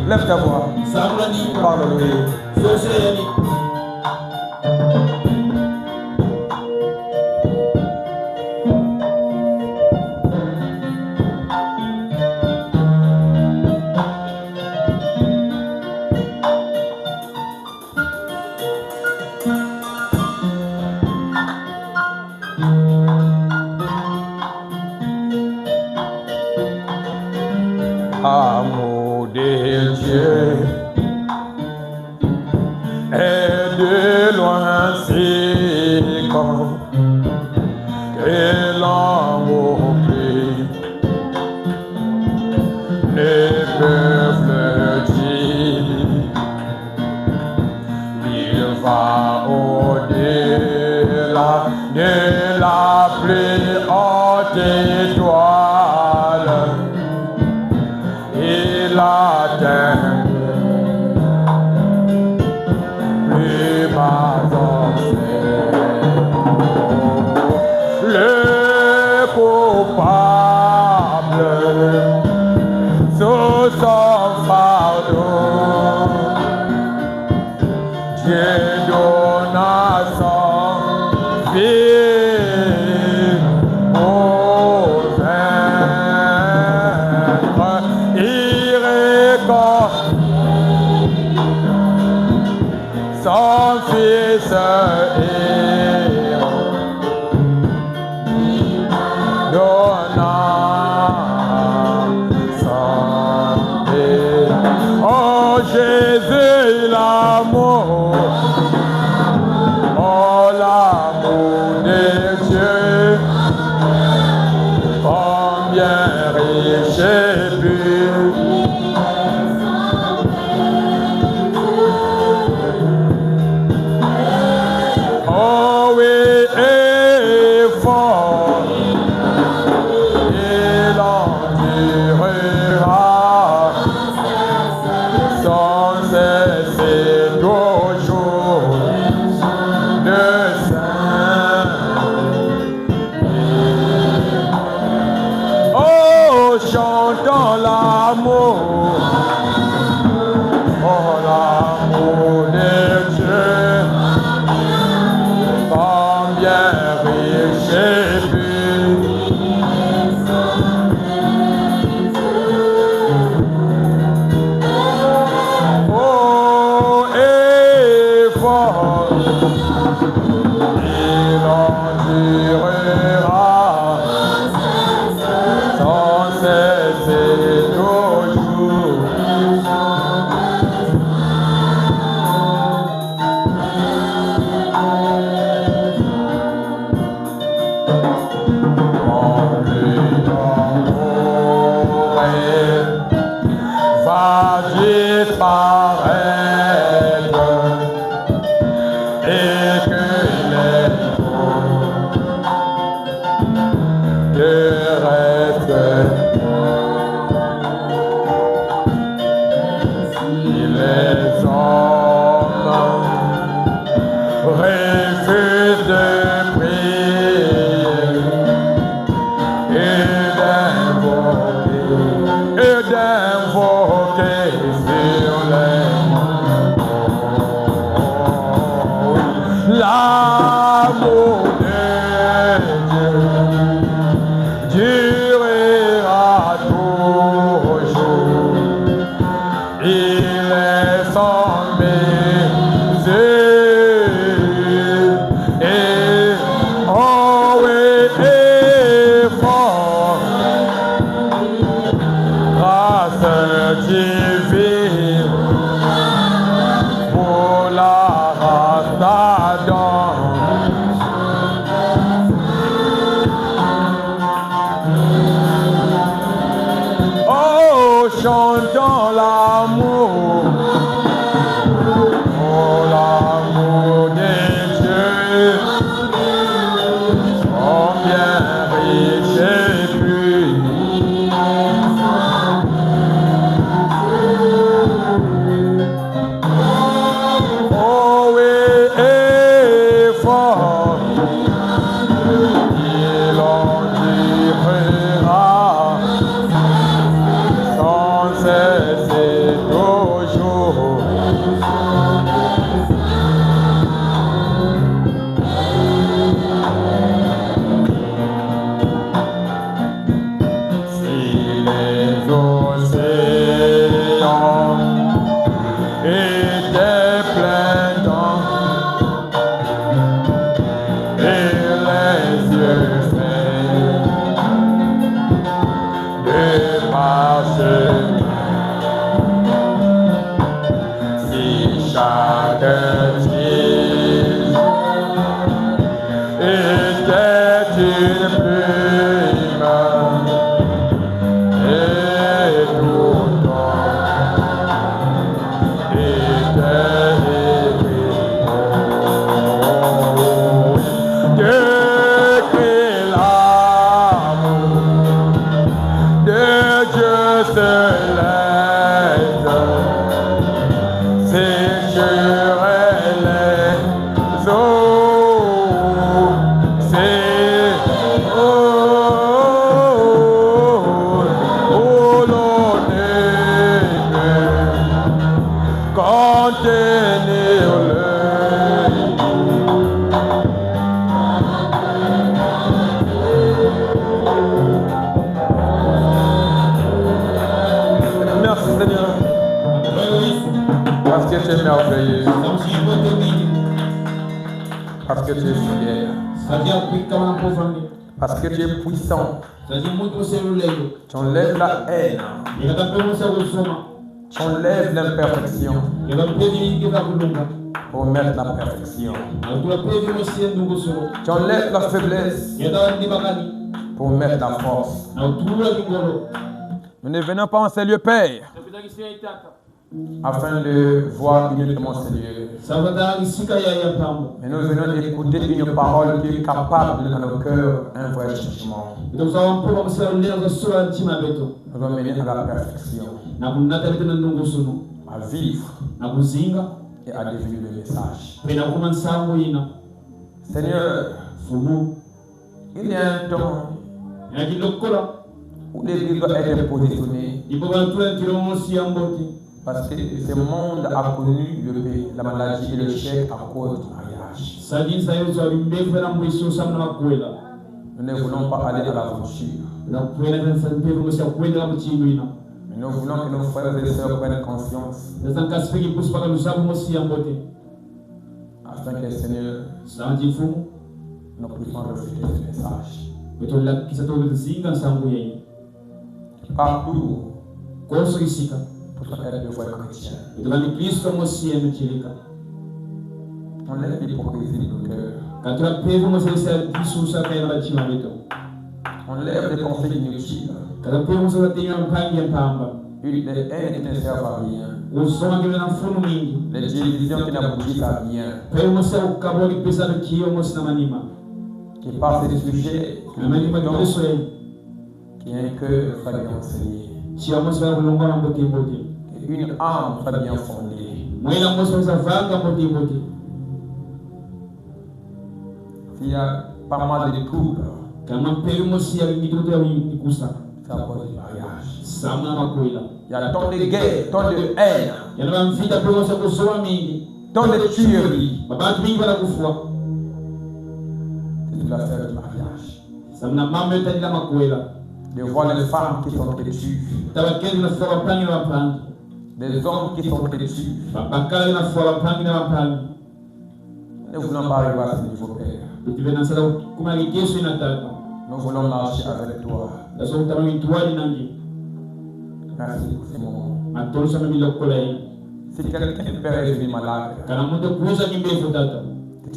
Lève ta voix, parle-lui. Amour de Dieu et de loin c'est quand que l'on ne peuvent le dire. Il va au-delà de la plus haute étoile. Il atteint plus bas en le coupable sous son fardeau. Dieu donna son Fils pour vaincre. Il récolte son Fils et donna son Fils. Oh Jésus, l'amour, oh l'amour de Dieu, combien riche et pur. Oh oui, et fort, il endurera sans cesser toujours de saint. Oh, chantons l'amour, oh l'amour de Dieu, combien riche et pur. Oh, et fort, il endurera sans cesser toujours. Va disparaître et que les de reste. Si les hommes refusent de prier et d'invoquer sur les l'amour de Dieu durera toujours. Il est sans mesure et oh oui, et fort. Grâce divine pour la race d'Adam. Oh, chantons l'amour, oh l'amour de Dieu, combien riche et pur. Oh oui, et fort, il endurera sans cesser toujours. Si les océans étaient pleins d'eau et les yeux faits de parchemin, si chaque Merci Seigneur. Parce que tu es merveilleux. Parce que tu es fidèle. Parce que tu es puissant. Tu enlèves la haine. Tu enlèves l'imperfection pour mettre la perfection. Tu enlèves la faiblesse pour mettre la force. Nous ne venons pas en ces lieux, Père, afin de voir uniquement ces lieux. Mais nous venons écouter une parole qui est capable de donner à nos cœurs un vrai changement. Nous allons mener à la perfection, à vivre et à devenir le message. Seigneur, il y a un temps où l'Église doit être positionnée. Parce que ce monde a connu la maladie et le chèque à cause du mariage. Nous ne voulons pas aller à l'aventure. Mais nous voulons que nos frères et sœurs prennent conscience. Afin que le Seigneur nous puissions refuser ce message. Partout, pour être de vrais chrétiens. On lève l'hypocrisie de nos cœurs. On lève les pensées inutiles. Les haines qui ne servent à rien. Les divisions qui n'aboutissent à rien. Qui par ces sujets qui est un cœur soit bien enseigné. Une âme soit bien fondée. S'il y a pas mal de troubles, c'est à cause du mariage. Il y a tant de guerres, tant de haine, tant de tueries. C'est l'affaire du mariage. De voir les femmes qui sont têtues, des hommes qui sont têtus. Nous ne voulons pas arriver à ce niveau, Père. Nous voulons marcher avec toi. Merci pour ce moment. Si quelqu'un Père est devenu malade, que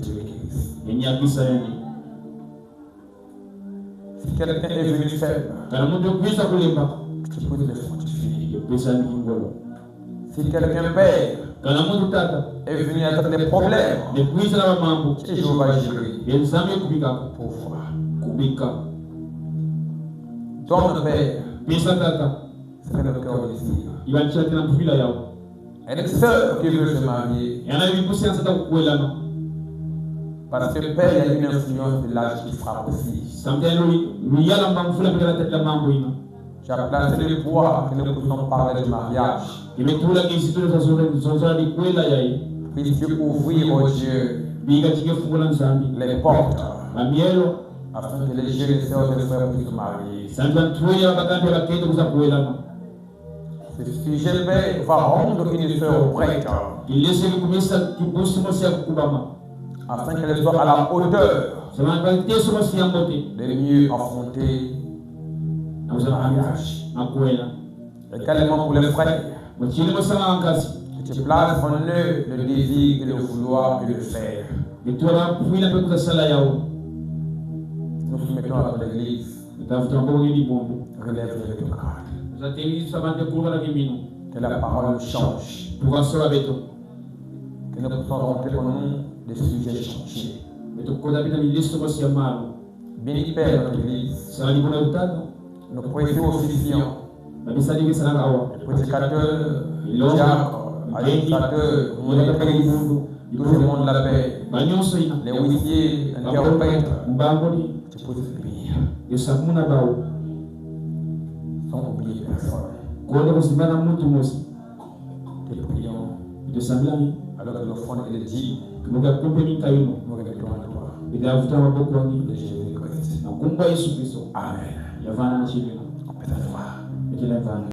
tu le guérisses. Si quelqu'un est venu faible, que tu puisses le fortifier. Si quelqu'un Père est venu avec des problèmes, et Jéhovah Jireh pour voir. Donne Père ce que notre cœur désire. Elle est seule qui veut se marier. Parce que Père, il y a une influence de l'âge qui frappe aussi. Tu as placé le poids que nous pouvons parler de mariage. Puisses-tu ouvrir, oh Dieu, les portes, afin que les jeunes sœurs et frères puissent se marier. Ce sujet va rendre une sœur prête, afin qu'elle soit à la hauteur de mieux affronter le mariage. Également pour les frères, que tu places en eux le désir et le vouloir et le faire. Nous soumettons à ton église. Relève le grade. Que la parole change. Que nous puissions rentrer en nous des sujets changés. Bénis Père notre église. Nos précieux officiants, prédicateurs, diacres, administrateurs, monitrices, tout le monde la paix, les huissiers, interprètes, tu peux te bénir. Sans oublier personne. Te prions Alors que l'offrande et le dîme nous remettons à toi. Et d'avoir un beau connu De Jésus-Christ. Amen. Amen. Il y a 20 ans, On peut t'avoir. il y a 20 ans.